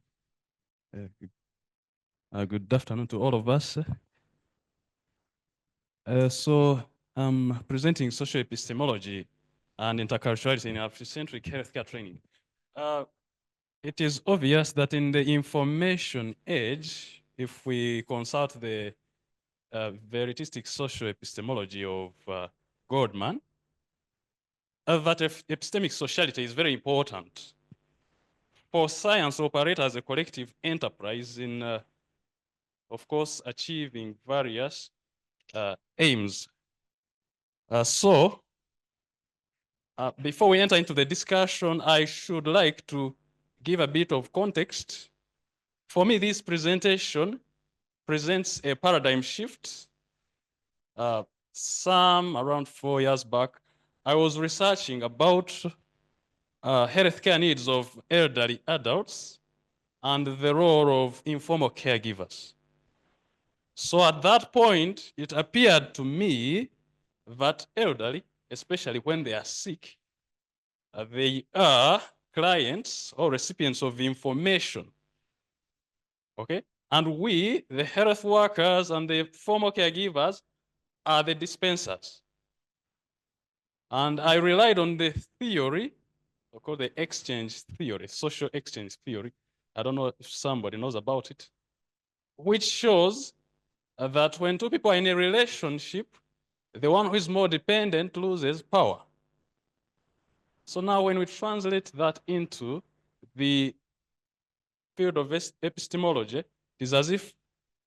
Good afternoon to all of us. So I'm presenting social epistemology and interculturality in Afrocentric healthcare training. It is obvious that in the information age, if we consult the veritistic social epistemology of Goldman, that epistemic sociality is very important. For science to operate as a collective enterprise in, of course, achieving various aims. Before we enter into the discussion, I should like to give a bit of context. For me, this presentation presents a paradigm shift. Some around 4 years back, I was researching about healthcare needs of elderly adults and the role of informal caregivers. So at that point, it appeared to me that elderly, especially when they are sick, they are clients or recipients of information, okay? And we, the health workers and the formal caregivers, are the dispensers. And I relied on the theory, called the exchange theory, social exchange theory. I don't know if somebody knows about it, which shows that when two people are in a relationship, the one who is more dependent loses power. So now when we translate that into the field of epistemology, it is as if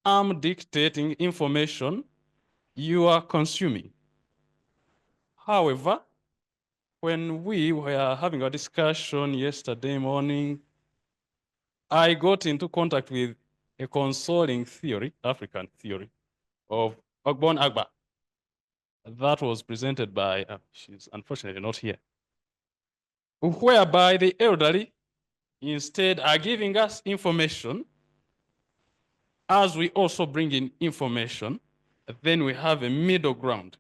I'm dictating information you are consuming. However, when we were having a discussion yesterday morning, I got into contact with a consoling theory, African theory, of Ogbon Agba. That was presented by, she's unfortunately not here, whereby the elderly instead are giving us information as we also bring in information, then we have a middle ground.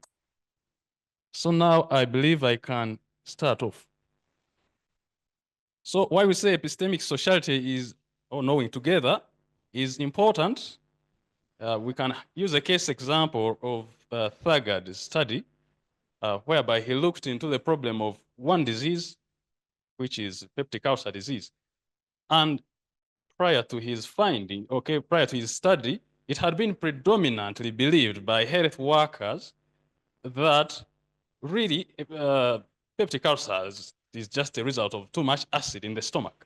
So now I believe I can start off. So why we say epistemic sociality is, or knowing together, is important. We can use a case example of Thagard's study, whereby he looked into the problem of one disease, which is peptic ulcer disease. And prior to his finding, prior to his study, it had been predominantly believed by health workers that really peptic ulcers is just a result of too much acid in the stomach.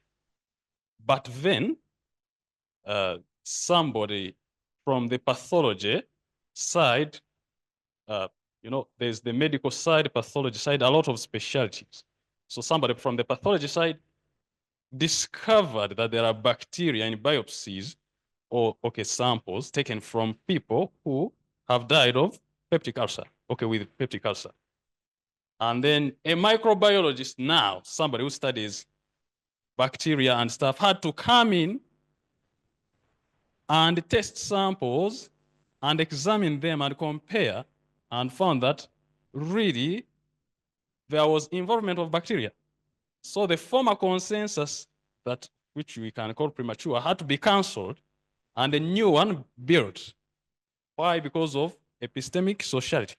But then somebody from the pathology side, there's the medical side, pathology side, a lot of specialties. So somebody from the pathology side discovered that there are bacteria in biopsies or samples taken from people who have died of peptic ulcer, with peptic ulcer. And then a microbiologist now, somebody who studies bacteria and stuff, had to come in and test samples and examine them and compare, and found that really there was involvement of bacteria. So the former consensus, that which we can call premature, had to be cancelled and a new one built. Why? Because of epistemic sociality.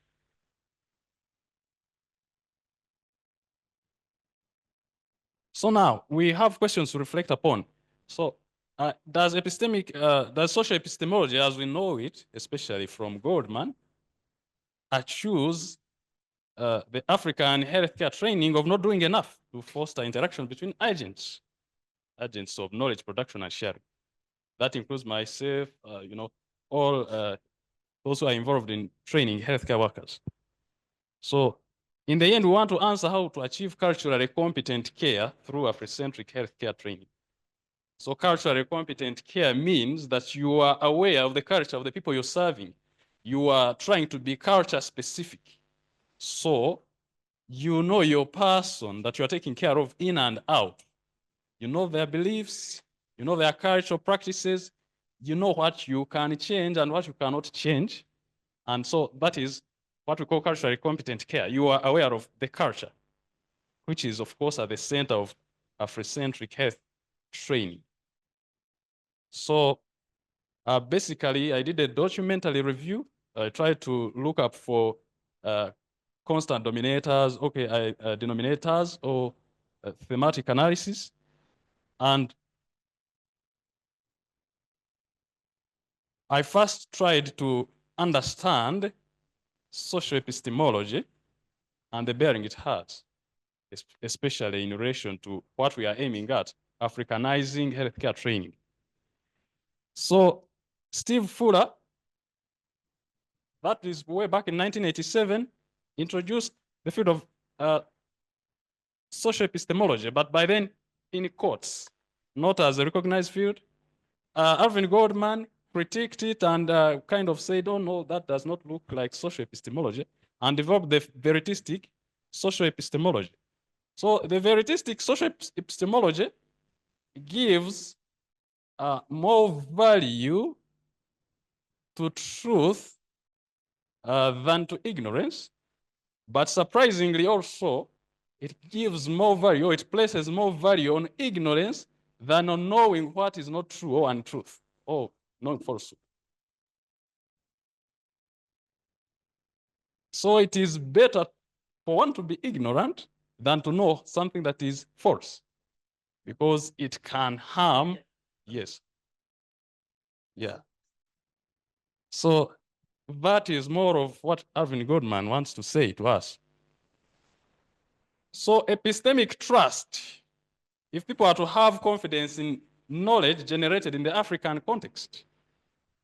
So now we have questions to reflect upon. So does social epistemology as we know it, especially from Goldman, accuse the African healthcare training of not doing enough to foster interaction between agents of knowledge production and sharing? That includes myself, all those who are involved in training healthcare workers. So in the end, we want to answer how to achieve culturally competent care through Afrocentric healthcare training. So culturally competent care means that you are aware of the culture of the people you're serving. You are trying to be culture specific. So you know your person that you are taking care of in and out. You know their beliefs, you know their cultural practices, you know what you can change and what you cannot change. And so that is what we call culturally competent care. You are aware of the culture, which is, of course, at the center of Afrocentric health training. So basically, I did a documentary review. I tried to look up for constant denominators, denominators or thematic analysis. And I first tried to understand social epistemology and the bearing it has, especially in relation to what we are aiming at, Africanizing healthcare training. So Steve Fuller, that is way back in 1987, introduced the field of social epistemology, but by then in quotes, not as a recognized field. Alvin Goldman critiqued it and kind of said, oh no, that does not look like social epistemology, and developed the veritistic social epistemology. So the veritistic social epistemology gives more value to truth than to ignorance, but surprisingly also, it gives more value, or it places more value on ignorance than on knowing what is not true or untruth, or knowing falsehood. So it is better for one to be ignorant than to know something that is false, because it can harm, yes. Yeah. So that is more of what Alvin Goldman wants to say to us. So epistemic trust, if people are to have confidence in knowledge generated in the African context,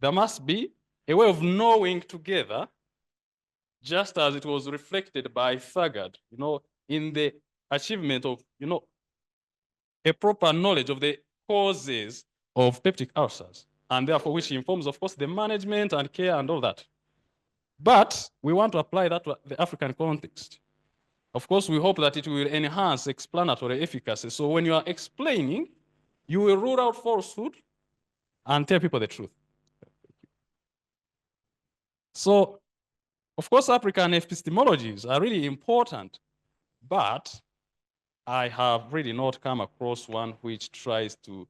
there must be a way of knowing together, just as it was reflected by Thagard, in the achievement of, a proper knowledge of the causes of peptic ulcers, and therefore which informs, of course, the management and care and all that. But we want to apply that to the African context. Of course, we hope that it will enhance explanatory efficacy. So when you are explaining, you will rule out falsehood and tell people the truth. So, of course, African epistemologies are really important, but I have really not come across one which tries to,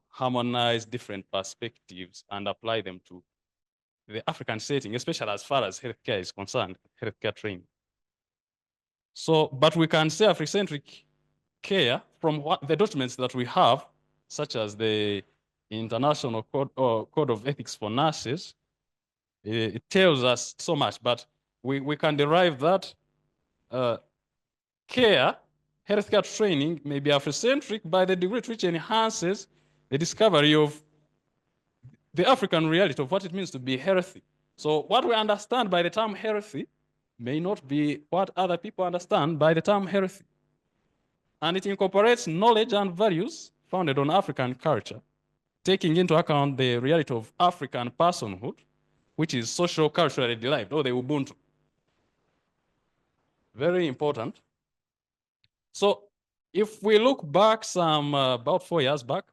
harmonize different perspectives and apply them to the African setting, especially as far as healthcare is concerned, healthcare training. So, but we can say Afrocentric care from what the documents that we have, such as the International Code of Ethics for Nurses, it tells us so much, but we can derive that healthcare training may be Afrocentric by the degree to which it enhances the discovery of the African reality of what it means to be healthy. So what we understand by the term healthy may not be what other people understand by the term healthy. And it incorporates knowledge and values founded on African culture, taking into account the reality of African personhood, which is social culturally derived, or the Ubuntu. Very important. So if we look back about 4 years back,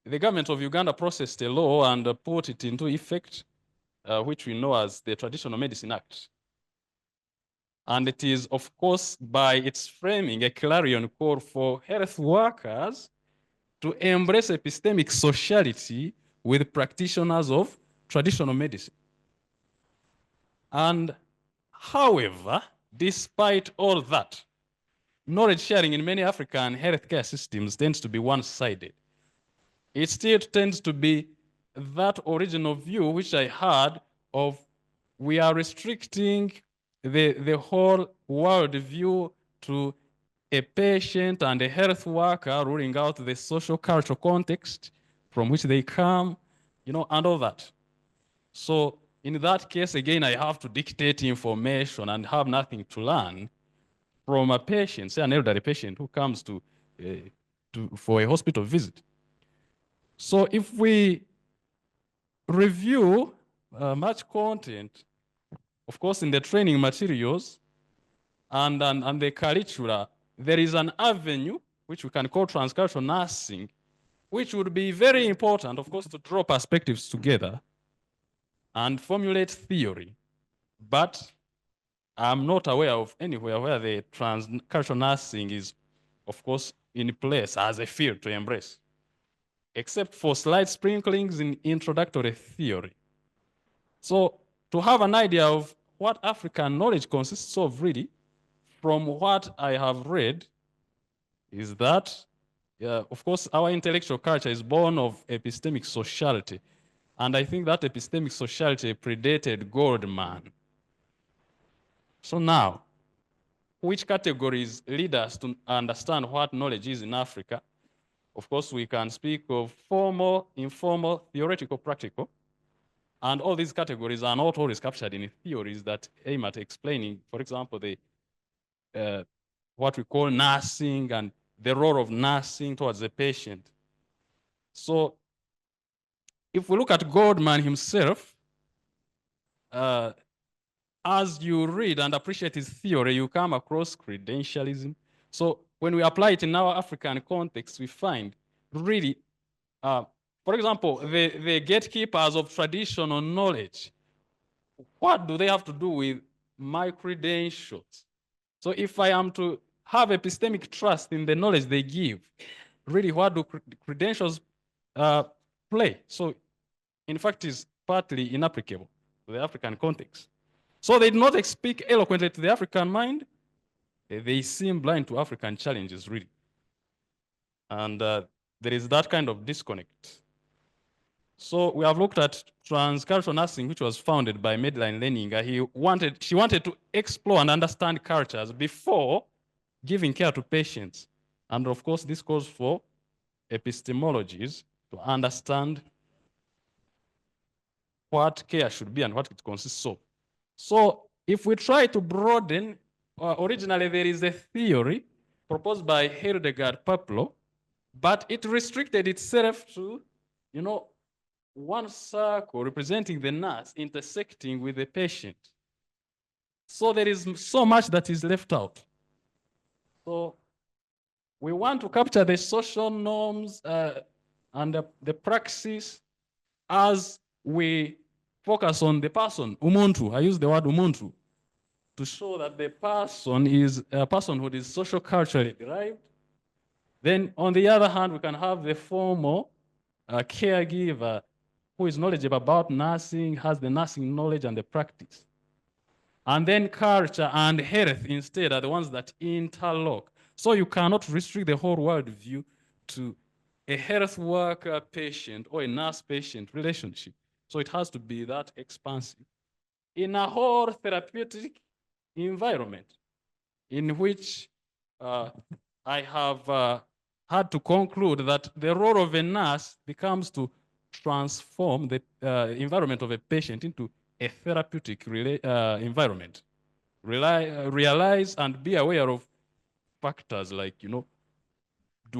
the government of Uganda processed a law and put it into effect, which we know as the Traditional Medicine Act. And it is, of course, by its framing, a clarion call for health workers to embrace epistemic sociality with practitioners of traditional medicine. And however, despite all that, knowledge sharing in many African healthcare systems tends to be one-sided. It still tends to be that original view which I had of we are restricting the whole world view to a patient and a health worker, ruling out the social cultural context from which they come, and all that. So in that case, again, I have to dictate information and have nothing to learn from a patient, say an elderly patient who comes for a hospital visit. So if we review much content, of course, in the training materials and the curricula, there is an avenue which we can call transcultural nursing, which would be very important, of course, to draw perspectives together and formulate theory. But I'm not aware of anywhere where the transcultural nursing is, of course, in place as a field to embrace, except for slight sprinklings in introductory theory. So to have an idea of what African knowledge consists of really, from what I have read, is that, of course, our intellectual culture is born of epistemic sociality. And I think that epistemic sociality predated Goldman. So now, which categories lead us to understand what knowledge is in Africa? Of course, we can speak of formal, informal, theoretical, practical. And all these categories are not always captured in theories that aim at explaining, for example, what we call nursing and the role of nursing towards the patient. So if we look at Goldman himself, as you read and appreciate his theory, you come across credentialism. So when we apply it in our African context, we find really, for example, the gatekeepers of traditional knowledge, what do they have to do with my credentials? So if I am to have epistemic trust in the knowledge they give, really what do credentials play? So in fact, it's partly inapplicable to the African context. So they do not speak eloquently to the African mind. They seem blind to African challenges, really. And there is that kind of disconnect. So we have looked at transcultural nursing, which was founded by Madeline Leninger. She wanted to explore and understand cultures before giving care to patients. And of course, this calls for epistemologies to understand what care should be and what it consists of. So if we try to broaden, originally there is a theory proposed by Hildegard Paplo, but it restricted itself to, one circle representing the nurse intersecting with the patient. So there is so much that is left out. So we want to capture the social norms and the praxis as we focus on the person, umuntu. I use the word umuntu to show that the person is a personhood is social culturally derived. Then on the other hand, we can have the formal caregiver who is knowledgeable about nursing, has the nursing knowledge and the practice. And then culture and health instead are the ones that interlock. So you cannot restrict the whole world view to a health worker patient or a nurse patient relationship. So it has to be that expansive. In a whole therapeutic environment in which I have had to conclude that the role of a nurse becomes to transform the environment of a patient into a therapeutic environment. Realize and be aware of factors like, do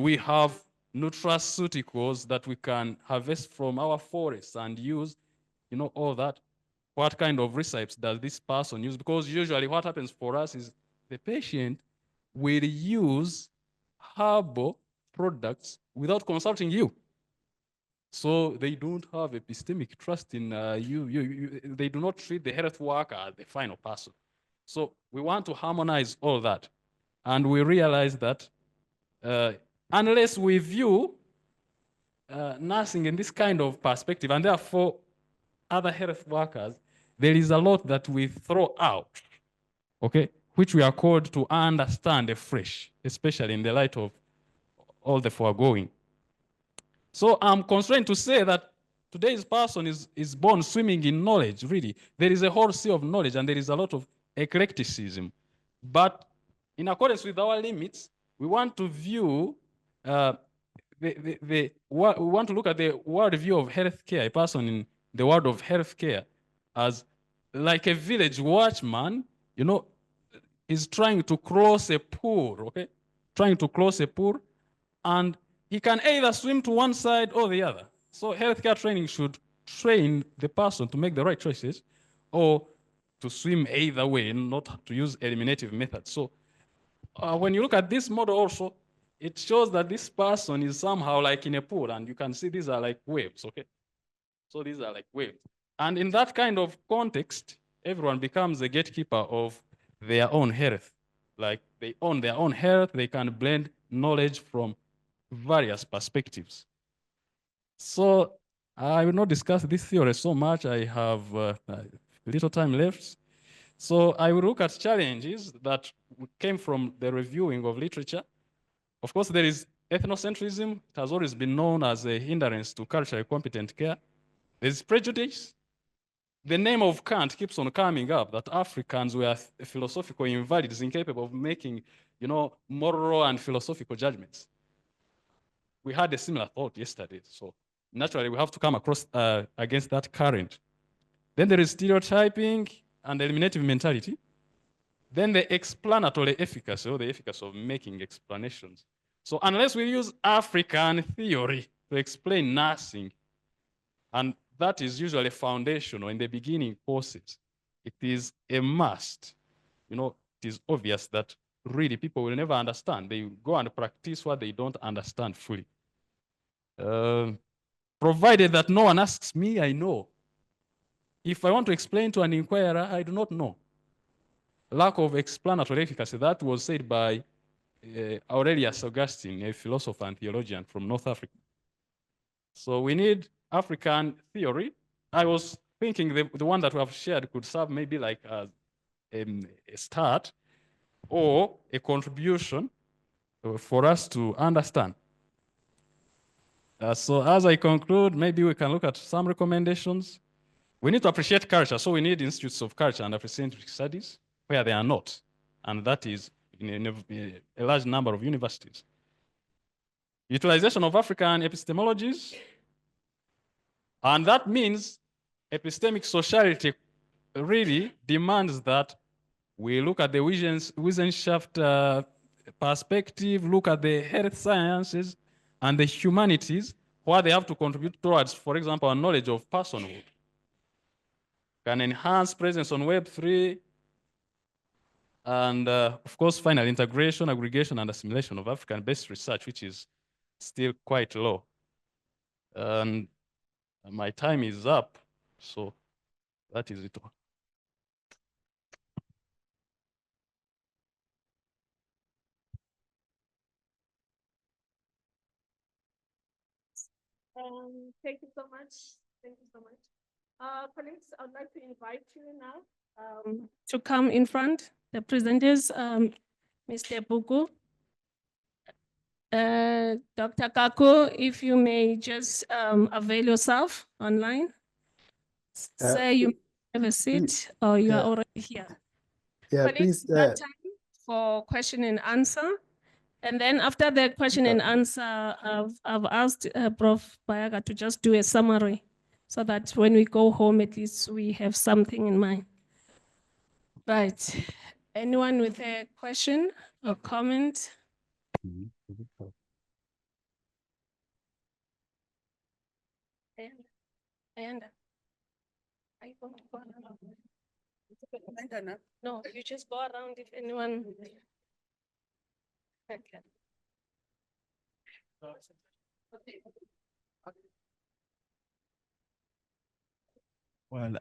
we have nutraceuticals that we can harvest from our forests and use, all that? What kind of recipes does this person use? Because usually what happens for us is the patient will use herbal products without consulting you. So they don't have epistemic trust in you. They do not treat the health worker as the final person. So we want to harmonize all that. And we realize that unless we view nursing in this kind of perspective, and therefore other health workers, there is a lot that we throw out, okay, which we are called to understand afresh, especially in the light of all the foregoing. So I'm constrained to say that today's person is born swimming in knowledge, really. There is a whole sea of knowledge and there is a lot of eclecticism. But in accordance with our limits, we want to view, we want to look at the world view of healthcare, a person in the world of healthcare as like a village watchman, is trying to cross a pool, okay? Trying to cross a pool, and he can either swim to one side or the other. So healthcare training should train the person to make the right choices or to swim either way, not to use eliminative methods. So when you look at this model also, it shows that this person is somehow like in a pool, and you can see these are like waves, okay? So these are like waves. And in that kind of context, everyone becomes a gatekeeper of their own health. Like they own their own health, they can blend knowledge from various perspectives. So I will not discuss this theory so much. I have little time left. So I will look at challenges that came from the reviewing of literature. Of course, there is ethnocentrism. It has always been known as a hindrance to culturally competent care. There's prejudice. The name of Kant keeps on coming up, that Africans were philosophical invalids, incapable of making, moral and philosophical judgments. We had a similar thought yesterday, so naturally we have to come across against that current. Then there is stereotyping and eliminative mentality. Then the explanatory efficacy, or the efficacy of making explanations. So unless we use African theory to explain nursing, and that is usually foundational in the beginning courses, it is a must. It is obvious that really people will never understand. They go and practice what they don't understand fully. Provided that no one asks me, I know. If I want to explain to an inquirer, I do not know. Lack of explanatory efficacy, that was said by Aurelius Augustine, a philosopher and theologian from North Africa. So we need African theory. I was thinking the one that we have shared could serve maybe like a start or a contribution for us to understand. So as I conclude, maybe we can look at some recommendations. We need to appreciate culture, so we need institutes of culture and Afrocentric studies where they are not, and that is in a large number of universities. Utilization of African epistemologies, and that means epistemic sociality really demands that we look at the Wissenschaft perspective, look at the health sciences and the humanities, what they have to contribute towards, for example, our knowledge of personhood. Can enhance presence on Web3, and of course, final integration, aggregation, and assimilation of African-based research, which is still quite low. And my time is up, so That is it. Thank you so much. Thank you so much. Colleagues, I'd like to invite you now to come in front. The presenters, Mr. Buku, Dr. Kaku, if you may just avail yourself online. Say you have a seat or you are already here. Yeah, Colleagues, please. that time for question and answer. And then after the question and answer, I've asked Prof. Bayaga to just do a summary so that when we go home, at least we have something in mind. Right. Anyone with a question or comment? Ayanda. Are you going to go around? No, you just go around if anyone. Okay. Well,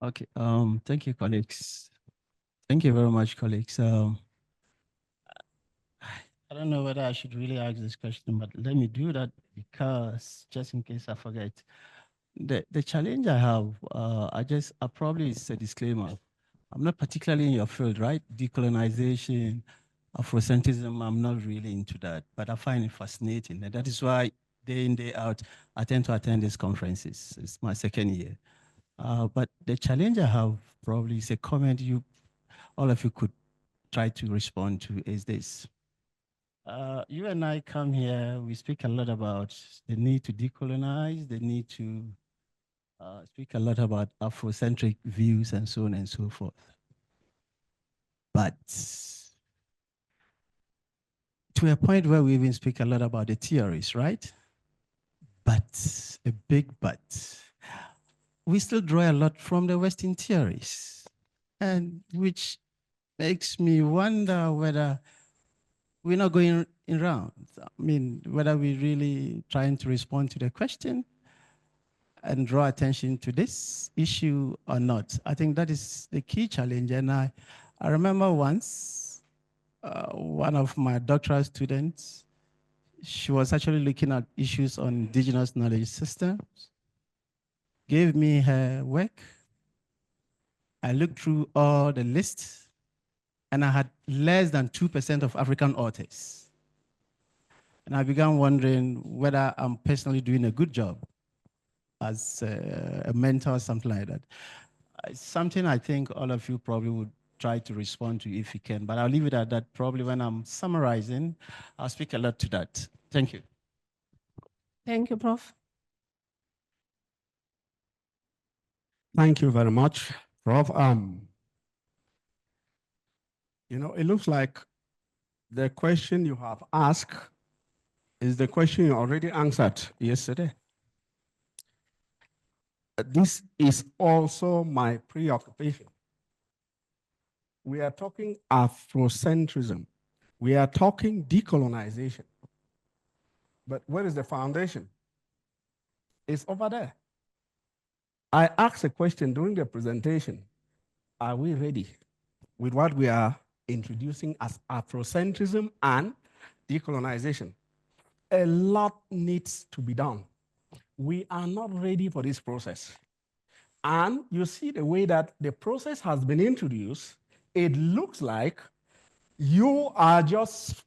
okay. Thank you, colleagues. Thank you very much, colleagues. I don't know whether I should really ask this question, but let me do that because just in case I forget. The challenge I have, I probably, it's a disclaimer. I'm not particularly in your field, right? Decolonization, Afrocentrism, I'm not really into that, but I find it fascinating. And that is why day in, day out, I tend to attend these conferences. It's my second year. But the challenge I have probably is a comment all of you could try to respond to is this. You and I come here, we speak a lot about the need to decolonize, the need to speak a lot about Afrocentric views and so on and so forth. But to a point where we even speak a lot about the theories, right? But, a big but, we still draw a lot from the Western theories, and which makes me wonder whether we're not going in rounds. I mean, whether we're really trying to respond to the question and draw attention to this issue or not. I think that is the key challenge. And I remember once, one of my doctoral students, she was actually looking at issues on indigenous knowledge systems, gave me her work. I looked through all the lists, and I had less than 2% of African authors. And I began wondering whether I'm personally doing a good job as a mentor or something like that. It's something I think all of you probably would try to respond to if you can, but I'll leave it at that. Probably when I'm summarizing, I'll speak a lot to that. Thank you. Thank you, Prof. Thank you very much, Prof. It looks like the question you have asked is the question you already answered yesterday. This is also my preoccupation. We are talking Afrocentrism. We are talking decolonization. But where is the foundation? It's over there. I asked a question during the presentation. Are we ready with what we are introducing as Afrocentrism and decolonization? A lot needs to be done. We are not ready for this process. And you see the way that the process has been introduced, it looks like you are just,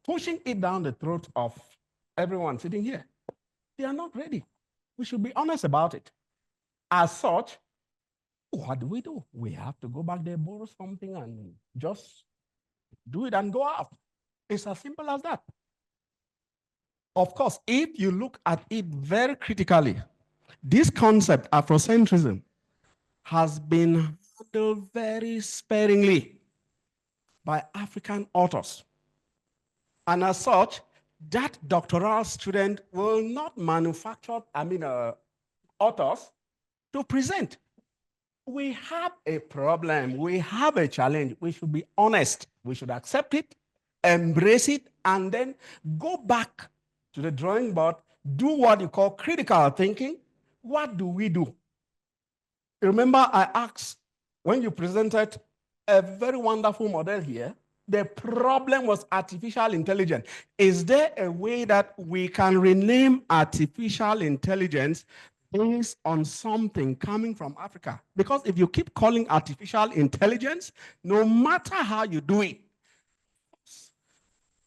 pushing it down the throat of everyone sitting here. They are not ready. We should be honest about it. As such, what do? We have to go back there, borrow something, and just do it and go out. It's as simple as that. Of course, if you look at it very critically, this concept, Afrocentrism, has been handled very sparingly by African authors. And as such, that doctoral student will not manufacture, authors to present. We have a problem. We have a challenge. We should be honest. We should accept it embrace it, and then go back to the drawing board, do what you call critical thinking. What do we do? Remember, I asked when you presented a very wonderful model here, the problem was artificial intelligence. Is there a way that we can rename artificial intelligence based on something coming from Africa? Because if you keep calling artificial intelligence, no matter how you do it,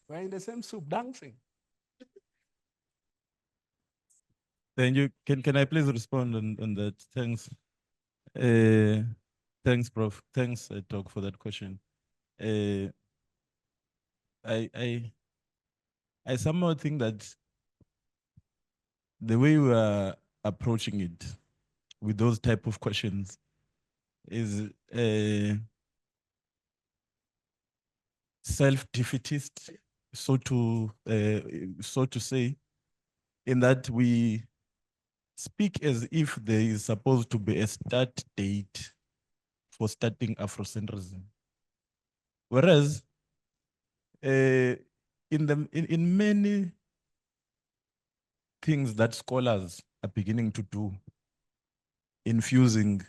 we're in the same soup dancing. Thank you. Can I please respond on that? Thanks. Thanks, Prof. Thanks, Doc, for that question. I somehow think that the way we are approaching it with those type of questions is self-defeatist, so to say, in that we speak as if there is supposed to be a start date for starting Afrocentrism. Whereas in many things that scholars are beginning to do, infusing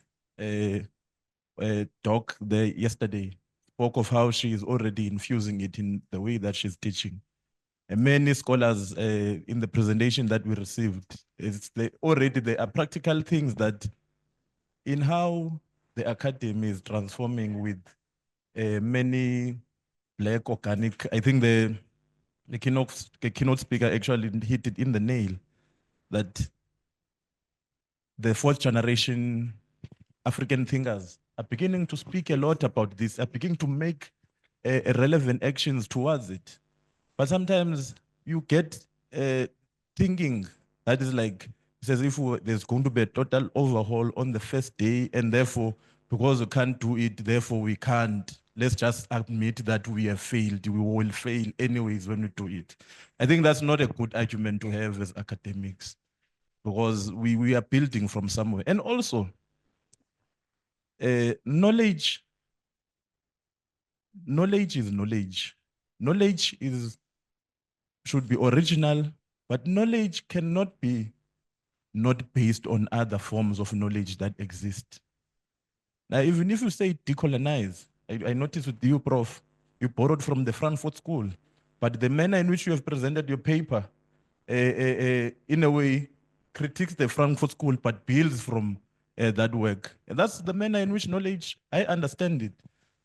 Doc there yesterday spoke of how she is already infusing it in the way that she's teaching. And many scholars in the presentation that we received, already there are practical things that in how the academy is transforming with many Black organic. I think the keynote speaker actually hit it in the nail that the fourth generation African thinkers are beginning to speak a lot about this, are beginning to make relevant actions towards it. But sometimes you get thinking that is like, it's as if there's going to be a total overhaul on the first day, and therefore, because we can't do it, therefore we can't. Let's just admit that we have failed. We will fail anyways when we do it. I think that's not a good argument to have as academics, because we are building from somewhere. And also, knowledge is knowledge. Knowledge should be original, but knowledge cannot be not based on other forms of knowledge that exist. Now, even if you say decolonize, I noticed with you, Prof, you borrowed from the Frankfurt School, but the manner in which you have presented your paper, in a way, critiques the Frankfurt School, but builds from that work. And that's the manner in which knowledge, I understand it.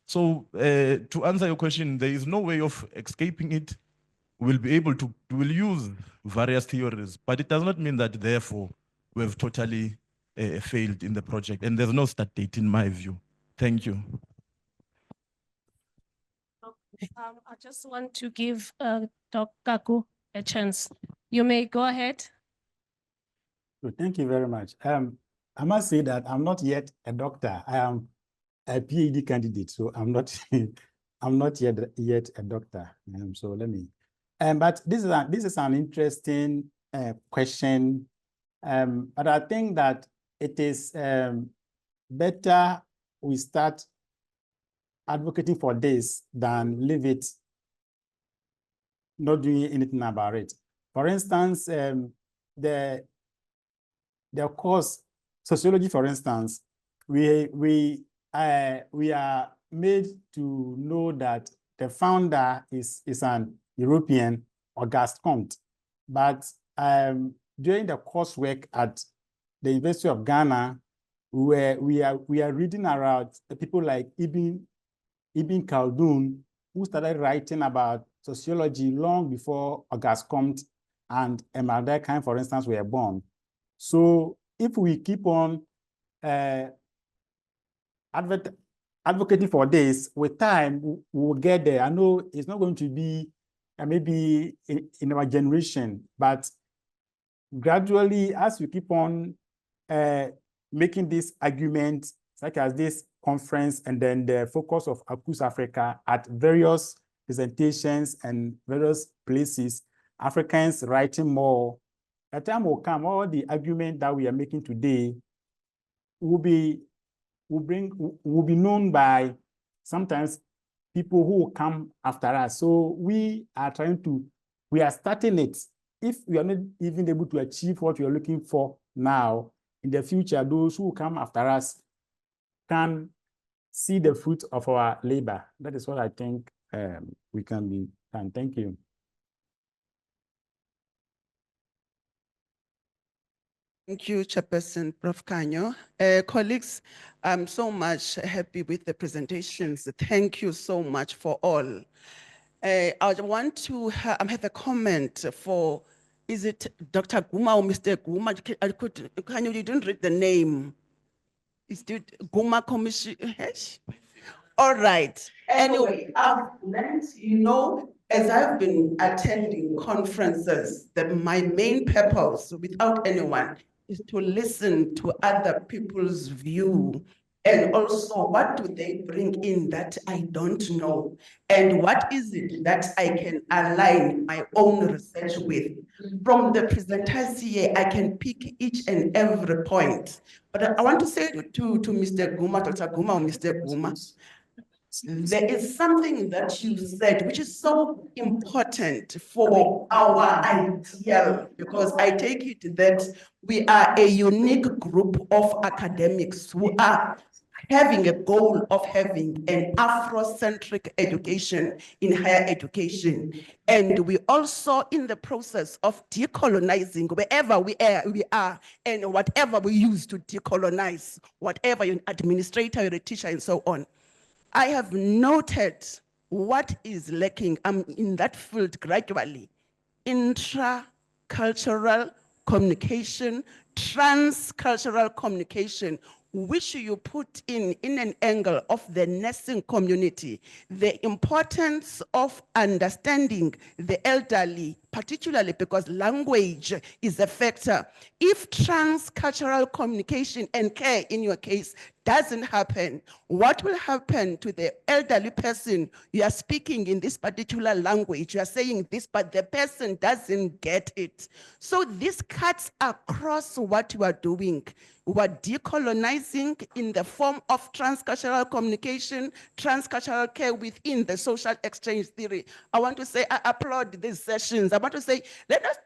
So to answer your question, there is no way of escaping it. We'll be able to, we'll use various theories, but it does not mean that therefore we've totally failed in the project. And there's no start date in my view. Thank you. I just want to give Dr. Kaku a chance. You may go ahead. Good, thank you very much. I must say that I'm not yet a doctor. I am a PhD candidate, so I'm not I'm not yet a doctor. So let me. But this is an interesting question. But I think that it is better we start advocating for this than leave it not doing anything about it. For instance, the course sociology, for instance, we are made to know that the founder is an European, Auguste Comte. But during the coursework at the University of Ghana, we are reading about people like Ibn Khaldun, who started writing about sociology long before Auguste Comte and Emile Durkheim, for instance, were born. So if we keep on advocating for this, with time, we'll get there. I know it's not going to be maybe in our generation, but gradually, as we keep on making this argument, such as this conference, and then the focus of ACUSAfrica at various presentations and various places, Africans writing more, a time will come, all the argument that we are making today will be known by sometimes people who will come after us. So we are starting it. If we are not even able to achieve what we are looking for now, in the future, those who come after us can see the fruit of our labor. That is what I think we can be done. Thank you. Thank you, Chairperson Prof. Kanyo. Colleagues, I'm so much happy with the presentations. Thank you so much for all. I want to have a comment for, is it Dr. Guma or Mr. Guma? You didn't read the name. Is it Guma Commission? All right. Anyway, I've learned, as I've been attending conferences, that my main purpose, without anyone, is to listen to other people's view. And also, what do they bring in that I don't know? And what is it that I can align my own research with? From the presenters here, I can pick each and every point. But I want to say to Mr. Guma, Dr. Guma or Mr. Guma, there is something that you said which is so important for our ideal, because I take it that we are a unique group of academics who are having a goal of having an Afrocentric education in higher education. And we also in the process of decolonizing wherever we are and whatever we use to decolonize, whatever you're an administrator, you're a teacher and so on. I have noted what is lacking. I'm in that field gradually. Intra-cultural communication, trans-cultural communication, which you put in an angle of the nursing community, the importance of understanding the elderly, particularly because language is a factor. If trans-cultural communication and care, in your case, doesn't happen, what will happen to the elderly person? You are speaking in this particular language, you are saying this, but the person doesn't get it. So this cuts across what you are doing. We are decolonizing in the form of transcultural communication, transcultural care within the social exchange theory. I want to say, I applaud these sessions. I want to say, let us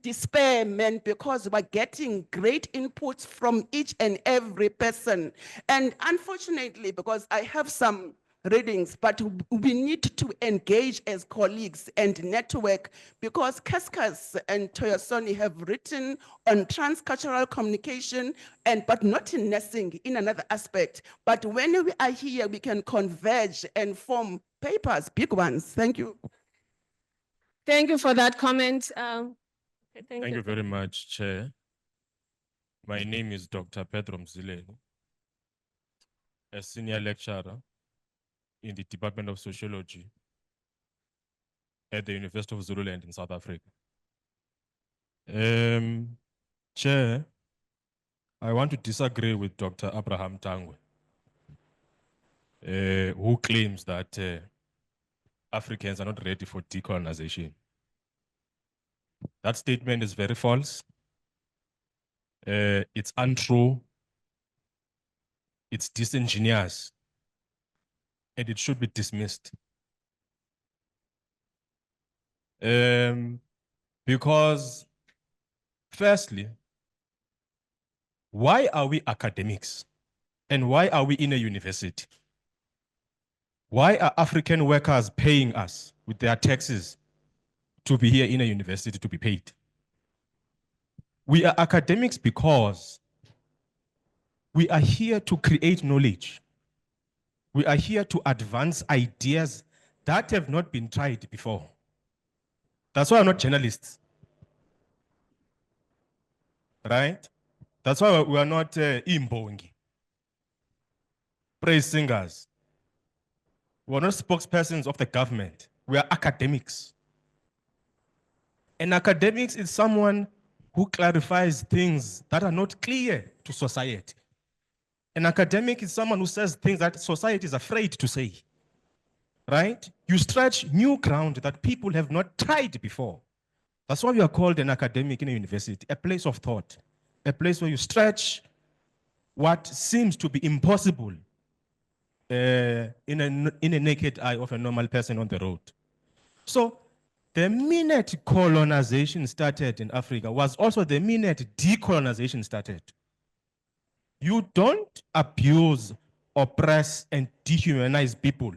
despair, man, because we're getting great inputs from each and every person. And unfortunately, because I have some readings, but we need to engage as colleagues and network, because Kaskas and Toyosoni have written on transcultural communication, but not in nursing, in another aspect. But when we are here, we can converge and form papers, big ones. Thank you. Thank you for that comment. Thank you very much, Chair. My name is Dr. Pedro Mzileni, a senior lecturer in the Department of Sociology at the University of Zululand in South Africa. Chair, I want to disagree with Dr. Abraham Tangwe, who claims that Africans are not ready for decolonization. That statement is very false. It's untrue. It's disingenuous. And it should be dismissed. Because, firstly, why are we academics? And why are we in a university? Why are African workers paying us with their taxes to be here in a university to be paid? We are academics because we are here to create knowledge. We are here to advance ideas that have not been tried before. That's why we're not journalists. Right? That's why we are not imbongi, praise singers. We're not spokespersons of the government. We are academics. And academics is someone who clarifies things that are not clear to society. An academic is someone who says things that society is afraid to say, right? You stretch new ground that people have not tried before. That's why we are called an academic in a university, a place of thought, a place where you stretch what seems to be impossible in a naked eye of a normal person on the road. So the minute colonization started in Africa was also the minute decolonization started. You don't abuse, oppress, and dehumanize people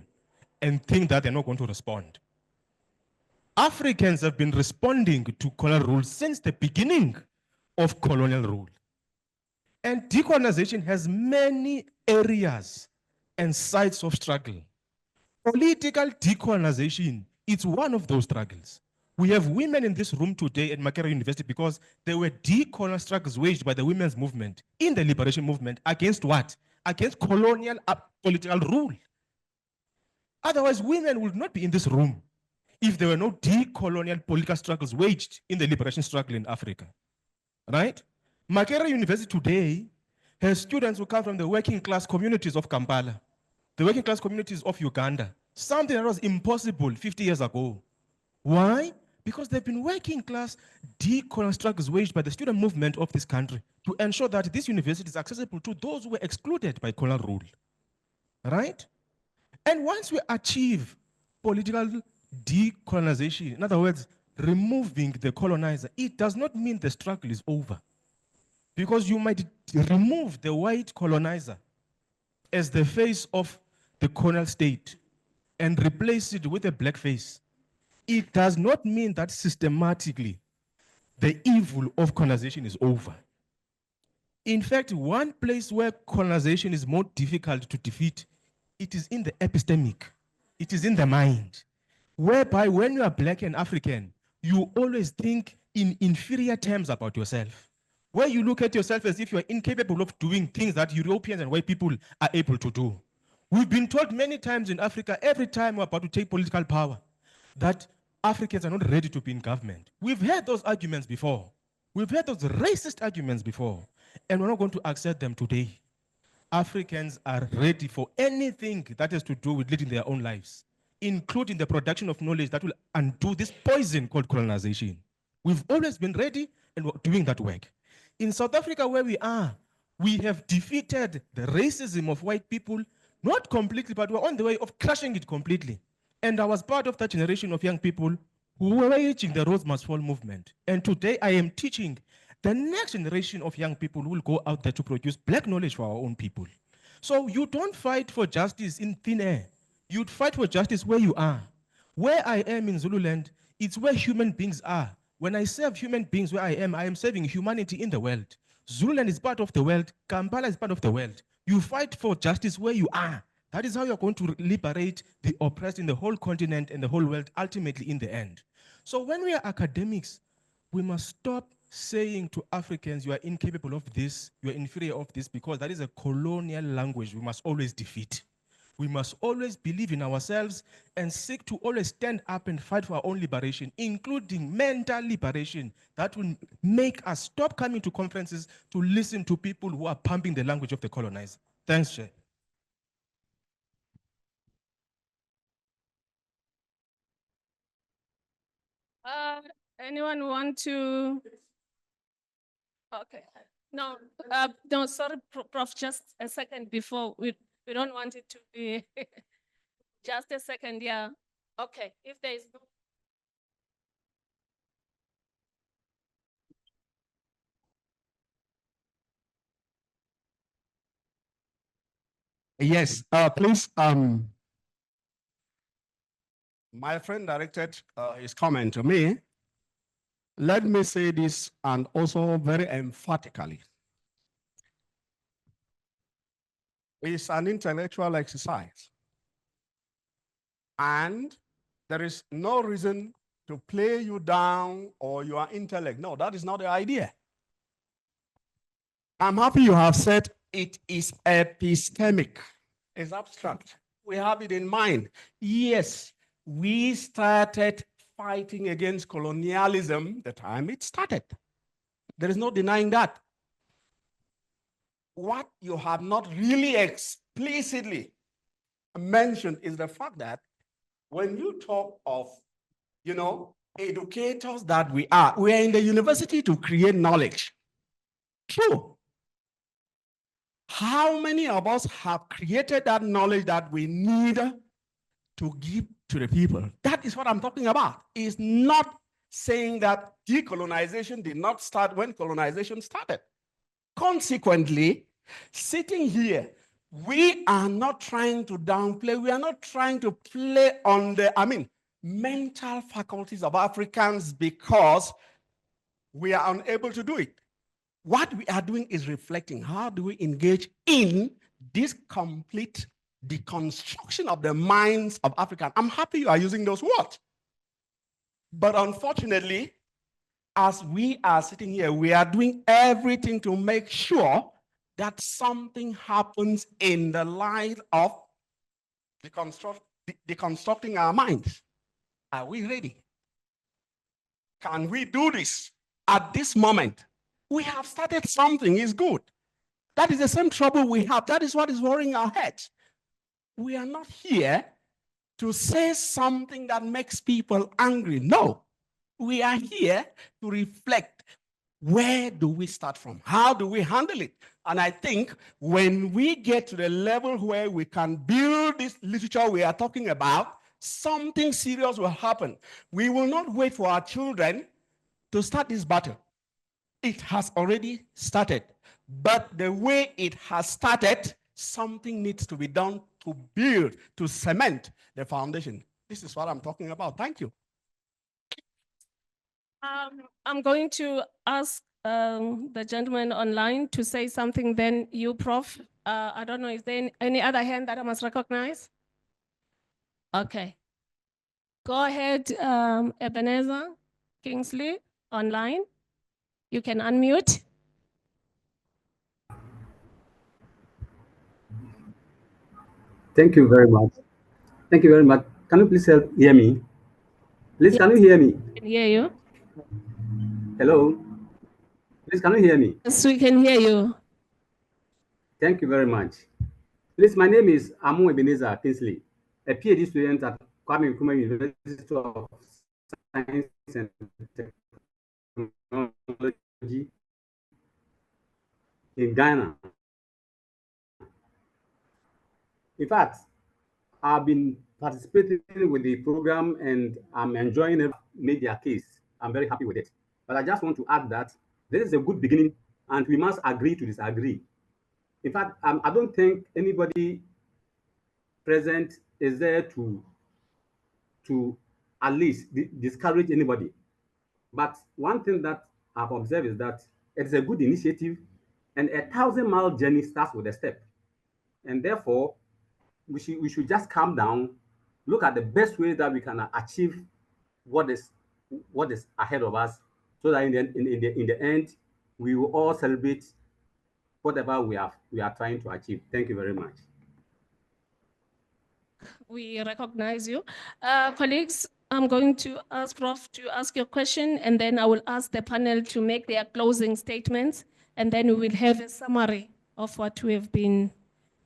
and think that they're not going to respond. Africans have been responding to colonial rule since the beginning of colonial rule. And decolonization has many areas and sites of struggle. Political decolonization is one of those struggles. We have women in this room today at Makerere University because there were decolonial struggles waged by the women's movement in the liberation movement against what? Against colonial political rule. Otherwise, women would not be in this room if there were no decolonial political struggles waged in the liberation struggle in Africa, right? Makerere University today has students who come from the working class communities of Kampala, the working class communities of Uganda, something that was impossible 50 years ago. Why? Because they've been working class decolonial struggles waged by the student movement of this country to ensure that this university is accessible to those who were excluded by colonial rule, right? And once we achieve political decolonization, in other words, removing the colonizer, it does not mean the struggle is over. Because you might remove the white colonizer as the face of the colonial state and replace it with a black face. It does not mean that systematically the evil of colonization is over. In fact, one place where colonization is more difficult to defeat, it is in the epistemic. It is in the mind, whereby when you are black and African, you always think in inferior terms about yourself, where you look at yourself as if you are incapable of doing things that Europeans and white people are able to do. We've been told many times in Africa, every time we're about to take political power, that Africans are not ready to be in government. We've heard those arguments before. We've heard those racist arguments before, and we're not going to accept them today. Africans are ready for anything that has to do with leading their own lives, including the production of knowledge that will undo this poison called colonization. We've always been ready and we're doing that work. In South Africa, where we are, we have defeated the racism of white people, not completely, but we're on the way of crushing it completely. And I was part of that generation of young people who were waging the Rhodes Must Fall movement. And today I am teaching the next generation of young people who will go out there to produce black knowledge for our own people. So you don't fight for justice in thin air. You'd fight for justice where you are. Where I am in Zululand, it's where human beings are. When I serve human beings where I am serving humanity in the world. Zululand is part of the world. Kampala is part of the world. You fight for justice where you are. That is how you're going to liberate the oppressed in the whole continent and the whole world, ultimately in the end. So when we are academics, we must stop saying to Africans, you are incapable of this, you are inferior of this, because that is a colonial language we must always defeat. We must always believe in ourselves and seek to always stand up and fight for our own liberation, including mental liberation that will make us stop coming to conferences to listen to people who are pumping the language of the colonizer. Thanks, Chair. Anyone want to? Okay. No, no, sorry, Prof, just a second before. We don't want it to be just a second, yeah. Okay, if there is no. Yes, please. My friend directed his comment to me. Let me say this, and also very emphatically. It's an intellectual exercise. And there is no reason to play you down or your intellect. No, that is not the idea. I'm happy you have said it is epistemic. It's abstract. We have it in mind. Yes, we started fighting against colonialism the time it started. There is no denying that. What you have not really explicitly mentioned is the fact that when you talk of, educators that we are in the university to create knowledge. True. How many of us have created that knowledge that we need to give to the people? That is what I'm talking about. It's not saying that decolonization did not start when colonization started. Consequently, sitting here, we are not trying to downplay, we are not trying to play on the, mental faculties of Africans because we are unable to do it. What we are doing is reflecting how do we engage in this complete deconstruction of the minds of Africans. I'm happy you are using those words. But unfortunately, as we are sitting here, we are doing everything to make sure that something happens in the light of deconstructing our minds. Are we ready? Can we do this at this moment? We have started something, is good. That is the same trouble we have. That is what is worrying our heads. We are not here to say something that makes people angry. No, we are here to reflect. Where do we start from? How do we handle it? And I think when we get to the level where we can build this literature we are talking about, something serious will happen. We will not wait for our children to start this battle. It has already started. But the way it has started, something needs to be done to build, to cement the foundation. This is what I'm talking about. Thank you. I'm going to ask the gentleman online to say something, then you, Prof. I don't know, is there any other hand that I must recognize? Okay. Go ahead, Ebenezer Kingsley, online. You can unmute. Thank you very much. Thank you very much. Can you please hear me? Please, can you hear me? I can hear you. Hello? Please, can you hear me? Yes, we can hear you. Thank you very much. Please, my name is Amu Ebenezer Kingsley, a PhD student at Kwame Nkrumah University of Science and Technology in Ghana. In fact, I've been participating with the program and I'm enjoying it, made their case. I'm very happy with it. But I just want to add that this is a good beginning and we must agree to disagree. In fact, I don't think anybody present is there to at least discourage anybody. But one thing that I've observed is that it's a good initiative and a 1,000-mile journey starts with a step. And therefore, we should just calm down, look at the best way that we can achieve what is ahead of us, so that in the end, we will all celebrate whatever we are trying to achieve. Thank you very much. We recognize you. Colleagues, I'm going to ask Prof to ask your question, and then I will ask the panel to make their closing statements, and then we will have a summary of what we have been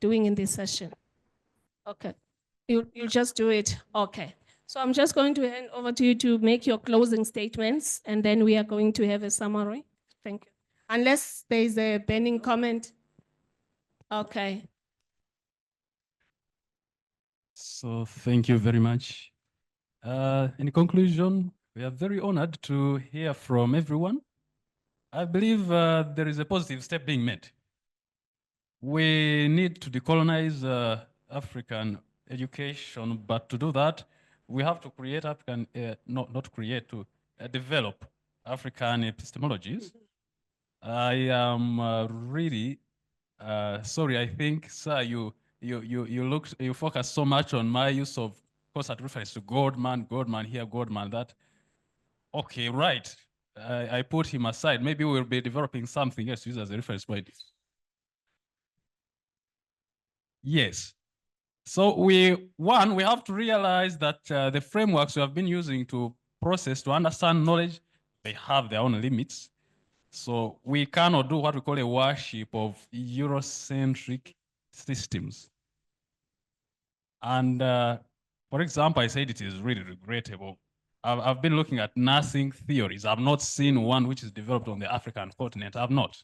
doing in this session. Okay, you'll just do it. Okay. So I'm just going to hand over to you to make your closing statements, and then we are going to have a summary. Thank you. Unless there's a burning comment. Okay. So thank you very much. In conclusion, we are very honored to hear from everyone. I believe there is a positive step being made. We need to decolonize African education, but to do that, we have to create African, not create, to develop African epistemologies. I am really sorry. I think, sir, you focus so much on my use of concept reference to Goldman here, Goldman that. Okay, right. I put him aside. Maybe we'll be developing something else to use as a reference point. Yes. So we have to realize that the frameworks we have been using to process, to understand knowledge, they have their own limits. So we cannot do what we call a worship of Eurocentric systems. And for example, I said it is really regrettable. I've been looking at nothing theories. I've not seen one which is developed on the African continent. I've not.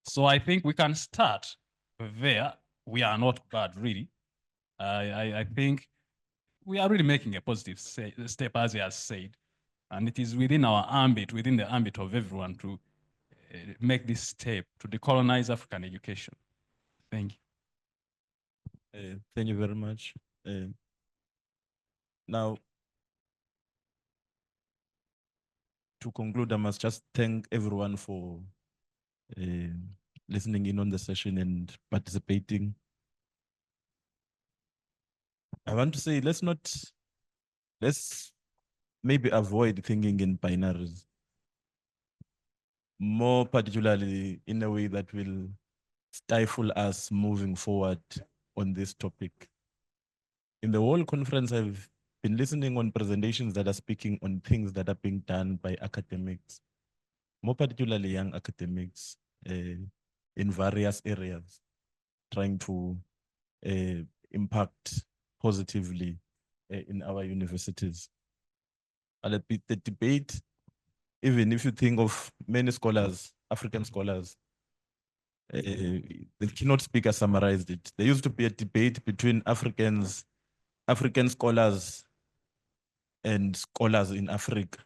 So I think we can start there, we are not bad, really. I think we are really making a positive step, as he has said. And it is within our ambit, within the ambit of everyone to make this step to decolonize African education. Thank you. Thank you very much. Now, to conclude, I must just thank everyone for listening in on the session and participating. I want to say, let's maybe avoid thinking in binaries, more particularly in a way that will stifle us moving forward on this topic. In the whole conference, I've been listening on presentations that are speaking on things that are being done by academics, more particularly young academics in various areas, trying to impact positively in our universities. And the debate, even if you think of many scholars, African scholars, the keynote speaker summarized it. There used to be a debate between African scholars and scholars in Africa.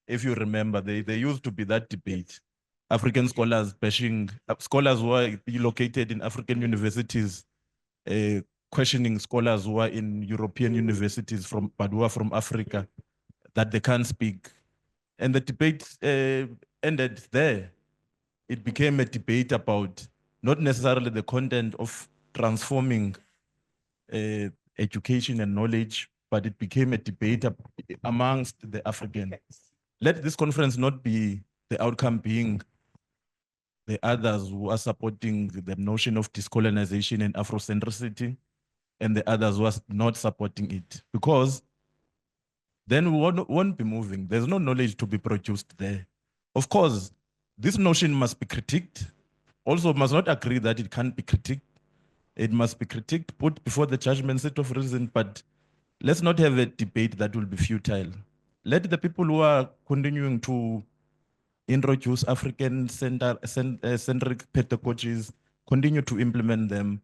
If you remember, there used to be that debate. African scholars bashing, scholars who are located in African universities, questioning scholars who are in European universities but who are from Africa, that they can't speak. And the debate ended there. It became a debate about not necessarily the content of transforming education and knowledge, but it became a debate amongst the Africans. Let this conference not be the outcome being the others who are supporting the notion of discolonization and Afrocentricity, and the others who are not supporting it, because then we won't be moving. There's no knowledge to be produced there. Of course, this notion must be critiqued. Also, must not agree that it can't be critiqued. It must be critiqued, put before the judgment seat of reason, but let's not have a debate that will be futile. Let the people who are continuing to introduce African-centric pedagogies continue to implement them.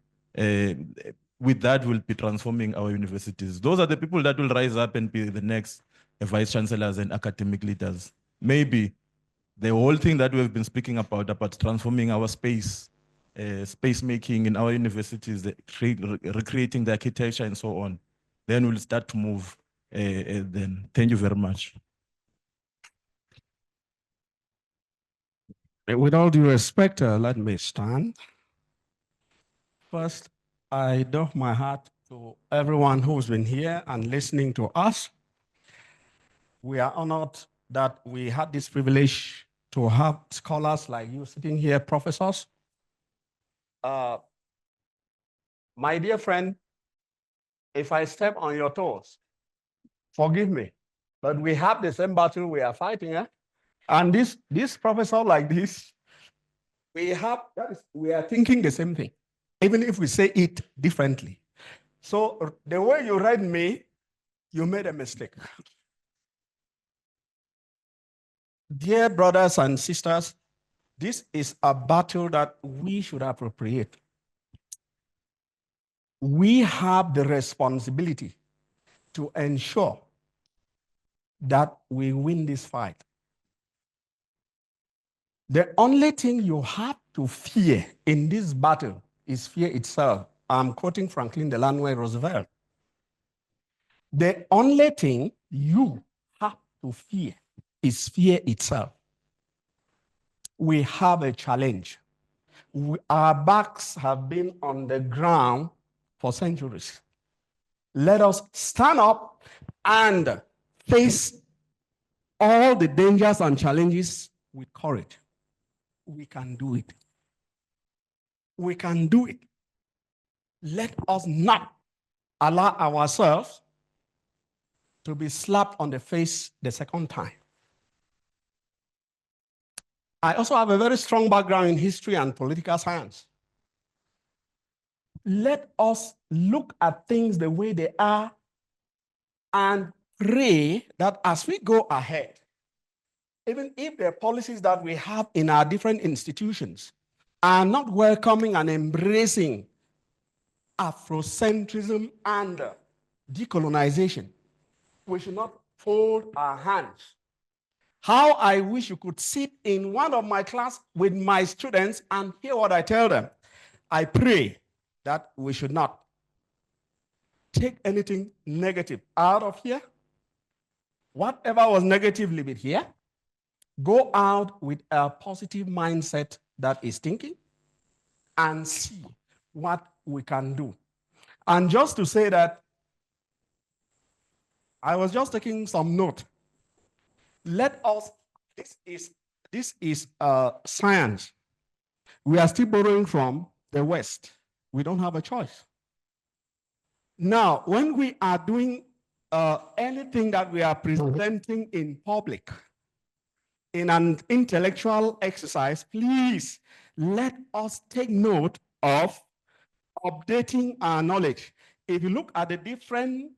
With that, we'll be transforming our universities. Those are the people that will rise up and be the next vice chancellors and academic leaders. Maybe the whole thing that we've been speaking about transforming our space making in our universities, recreating the architecture and so on, then we'll start to move then. Thank you very much. With all due respect, let me stand. First, I doff my hat to everyone who's been here and listening to us. We are honored that we had this privilege to have scholars like you sitting here, professors. My dear friend, if I step on your toes, forgive me, but we have the same battle we are fighting. And this professor like this, we are thinking the same thing, even if we say it differently. So the way you read me, you made a mistake. Dear brothers and sisters, this is a battle that we should appropriate. We have the responsibility to ensure that we win this fight. The only thing you have to fear in this battle is fear itself. I'm quoting Franklin Delano Roosevelt. The only thing you have to fear is fear itself. We have a challenge. Our backs have been on the ground for centuries. Let us stand up and face all the dangers and challenges with courage. We can do it. We can do it. Let us not allow ourselves to be slapped on the face the second time. I also have a very strong background in history and political science. Let us look at things the way they are and pray that as we go ahead, even if the policies that we have in our different institutions are not welcoming and embracing Afrocentrism and decolonization, we should not fold our hands. How I wish you could sit in one of my class with my students and hear what I tell them. I pray that we should not take anything negative out of here. Whatever was negative, leave it here. Go out with a positive mindset that is thinking and see what we can do. And just to say that, I was just taking some note. Let us, this is science. We are still borrowing from the West. We don't have a choice. Now, when we are doing anything that we are presenting in public, in an intellectual exercise, please let us take note of updating our knowledge. If you look at the different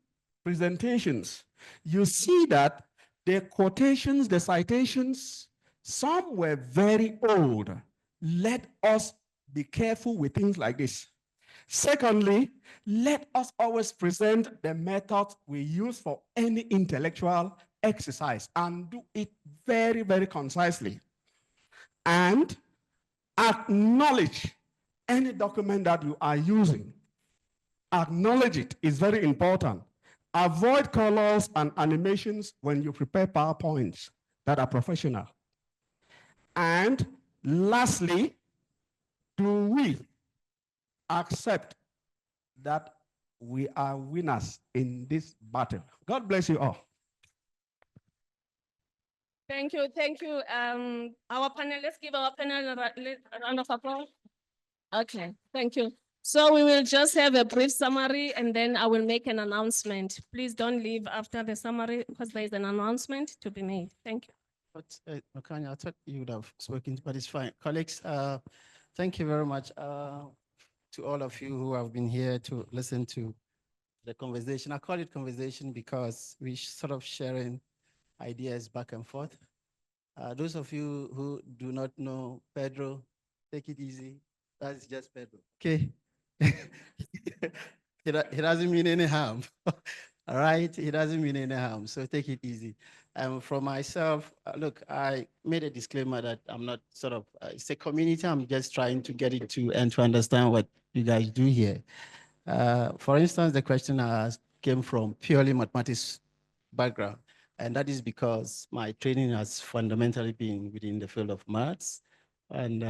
presentations, you see that the quotations, the citations, some were very old. Let us be careful with things like this. Secondly, let us always present the methods we use for any intellectual exercise and do it very, very concisely. And acknowledge any document that you are using. Acknowledge it is very important. Avoid colors and animations when you prepare PowerPoints that are professional. And lastly, do we accept that we are winners in this battle? God bless you all. Thank you, thank you. Our panel, let's give our panel a round of applause. Okay, thank you. So we will just have a brief summary and then I will make an announcement. Please don't leave after the summary because there is an announcement to be made. Thank you. But Makanya, I thought you would have spoken, but it's fine. Colleagues, thank you very much to all of you who have been here to listen to the conversation. I call it conversation because we're sort of sharing ideas back and forth. Those of you who do not know Pedro, take it easy. That's just Pedro. Okay. He doesn't mean any harm. All right. He doesn't mean any harm. So take it easy. For myself, look, I made a disclaimer that I'm not sort of, it's a community. I'm just trying to get it to and to understand what you guys do here. For instance, the question I asked came from purely mathematics background. And that is because my training has fundamentally been within the field of maths and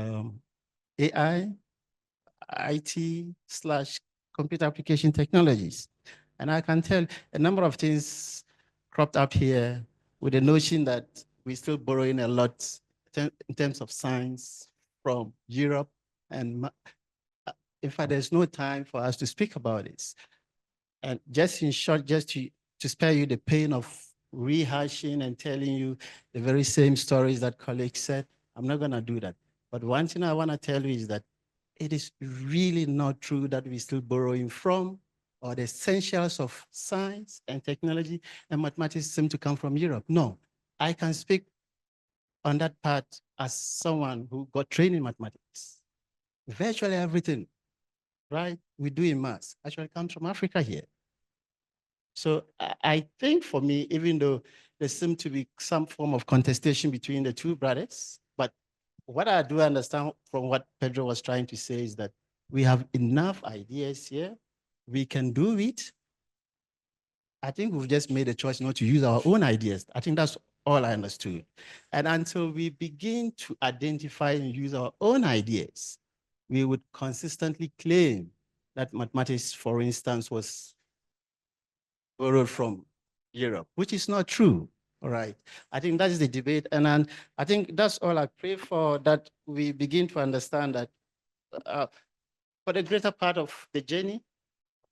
AI, IT/computer application technologies. And I can tell a number of things cropped up here with the notion that we're still borrowing a lot in terms of science from Europe. And in fact, there's no time for us to speak about this. And just in short, just to spare you the pain of rehashing and telling you the very same stories that colleagues said, I'm not gonna do that. But one thing I wanna tell you is that it is really not true that we're still borrowing from or the essentials of science and technology and mathematics seem to come from Europe. No, I can speak on that part as someone who got trained in mathematics. Virtually everything, right, we do in maths actually comes from Africa here. So I think for me, even though there seems to be some form of contestation between the two brothers, but what I do understand from what Pedro was trying to say is that we have enough ideas here. We can do it. I think we've just made a choice not to use our own ideas. I think that's all I understood. And until we begin to identify and use our own ideas, we would consistently claim that mathematics, for instance, was borrowed from Europe, which is not true. All right. I think that is the debate. And I think that's all I pray for, that we begin to understand that for the greater part of the journey,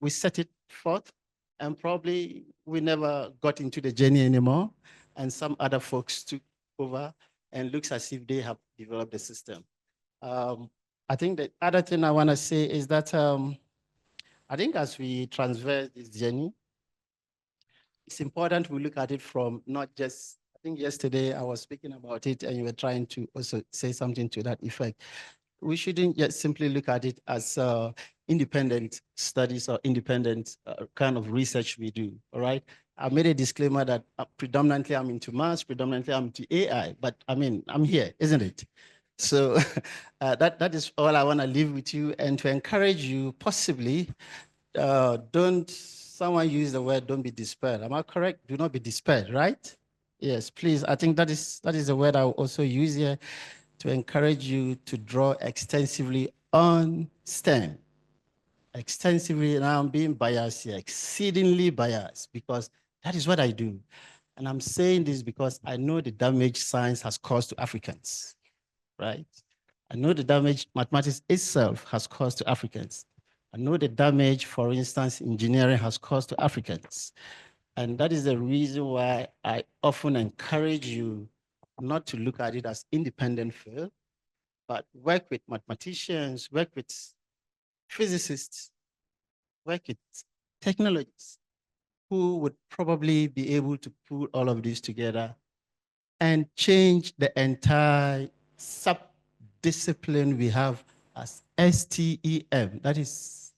we set it forth and probably we never got into the journey anymore. And some other folks took over and looks as if they have developed the system. I think the other thing I want to say is that I think as we transverse this journey, it's important we look at it from not just, I think yesterday I was speaking about it and you were trying to also say something to that effect. we shouldn't just simply look at it as independent studies or independent kind of research we do, all right? I made a disclaimer that predominantly I'm into maths, predominantly I'm into AI, but I mean, I'm here, isn't it? So that is all I want to leave with you, and to encourage you, possibly, someone use the word, don't be despaired. Am I correct? Do not be despaired, right? Yes, please. I think that is the word I will also use here, to encourage you to draw extensively on STEM. Extensively, and I'm being biased here, exceedingly biased, because that is what I do. And I'm saying this because I know the damage science has caused to Africans, right? I know the damage mathematics itself has caused to Africans. I know the damage, for instance, engineering has caused to Africans. And that is the reason why I often encourage you not to look at it as independent field, but work with mathematicians, work with physicists, work with technologists who would probably be able to put all of this together and change the entire sub-discipline we have as STEM. That is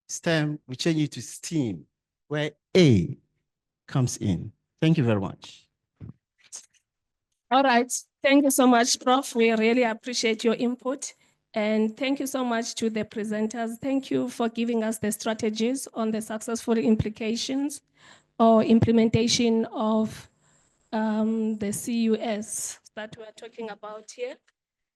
STEM, we change it to STEAM, where A comes in. Thank you very much. All right. Thank you so much, Prof. We really appreciate your input. And thank you so much to the presenters. Thank you for giving us the strategies on the successful implications or implementation of the CUS that we're talking about here.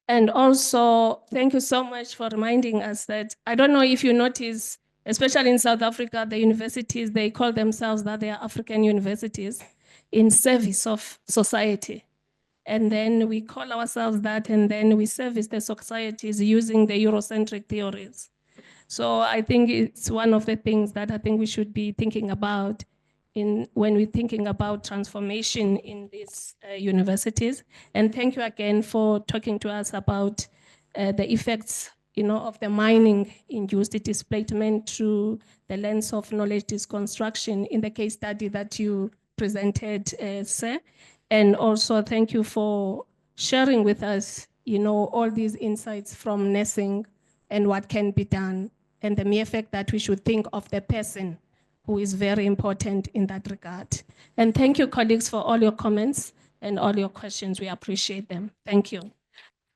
And also, thank you so much for reminding us that, I don't know if you notice, especially in South Africa, the universities, they call themselves that they are African universities in service of society. And then we call ourselves that, and then we service the societies using the Eurocentric theories. So I think it's one of the things that I think we should be thinking about when we're thinking about transformation in these universities. And thank you again for talking to us about the effects, of the mining-induced displacement through the lens of knowledge deconstruction in the case study that you presented, sir. And also thank you for sharing with us, all these insights from nursing and what can be done, and the mere fact that we should think of the person, who is very important in that regard. And thank you, colleagues, for all your comments and all your questions. We appreciate them. Thank you.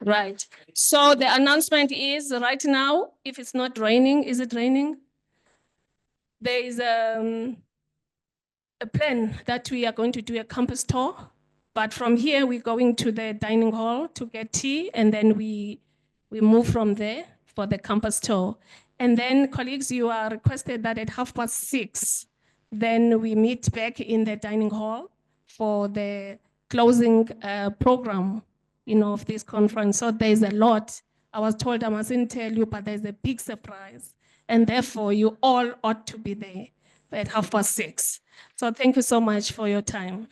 Right. So the announcement is right now, if it's not raining, is it raining? There is a plan that we are going to do a campus tour. But from here, we're going to the dining hall to get tea, and then we move from there for the campus tour. And then, colleagues, you are requested that at 6:30, then we meet back in the dining hall for the closing program, of this conference. So there's a lot. I was told I mustn't tell you, but there's a big surprise. And therefore, you all ought to be there at 6:30. So thank you so much for your time.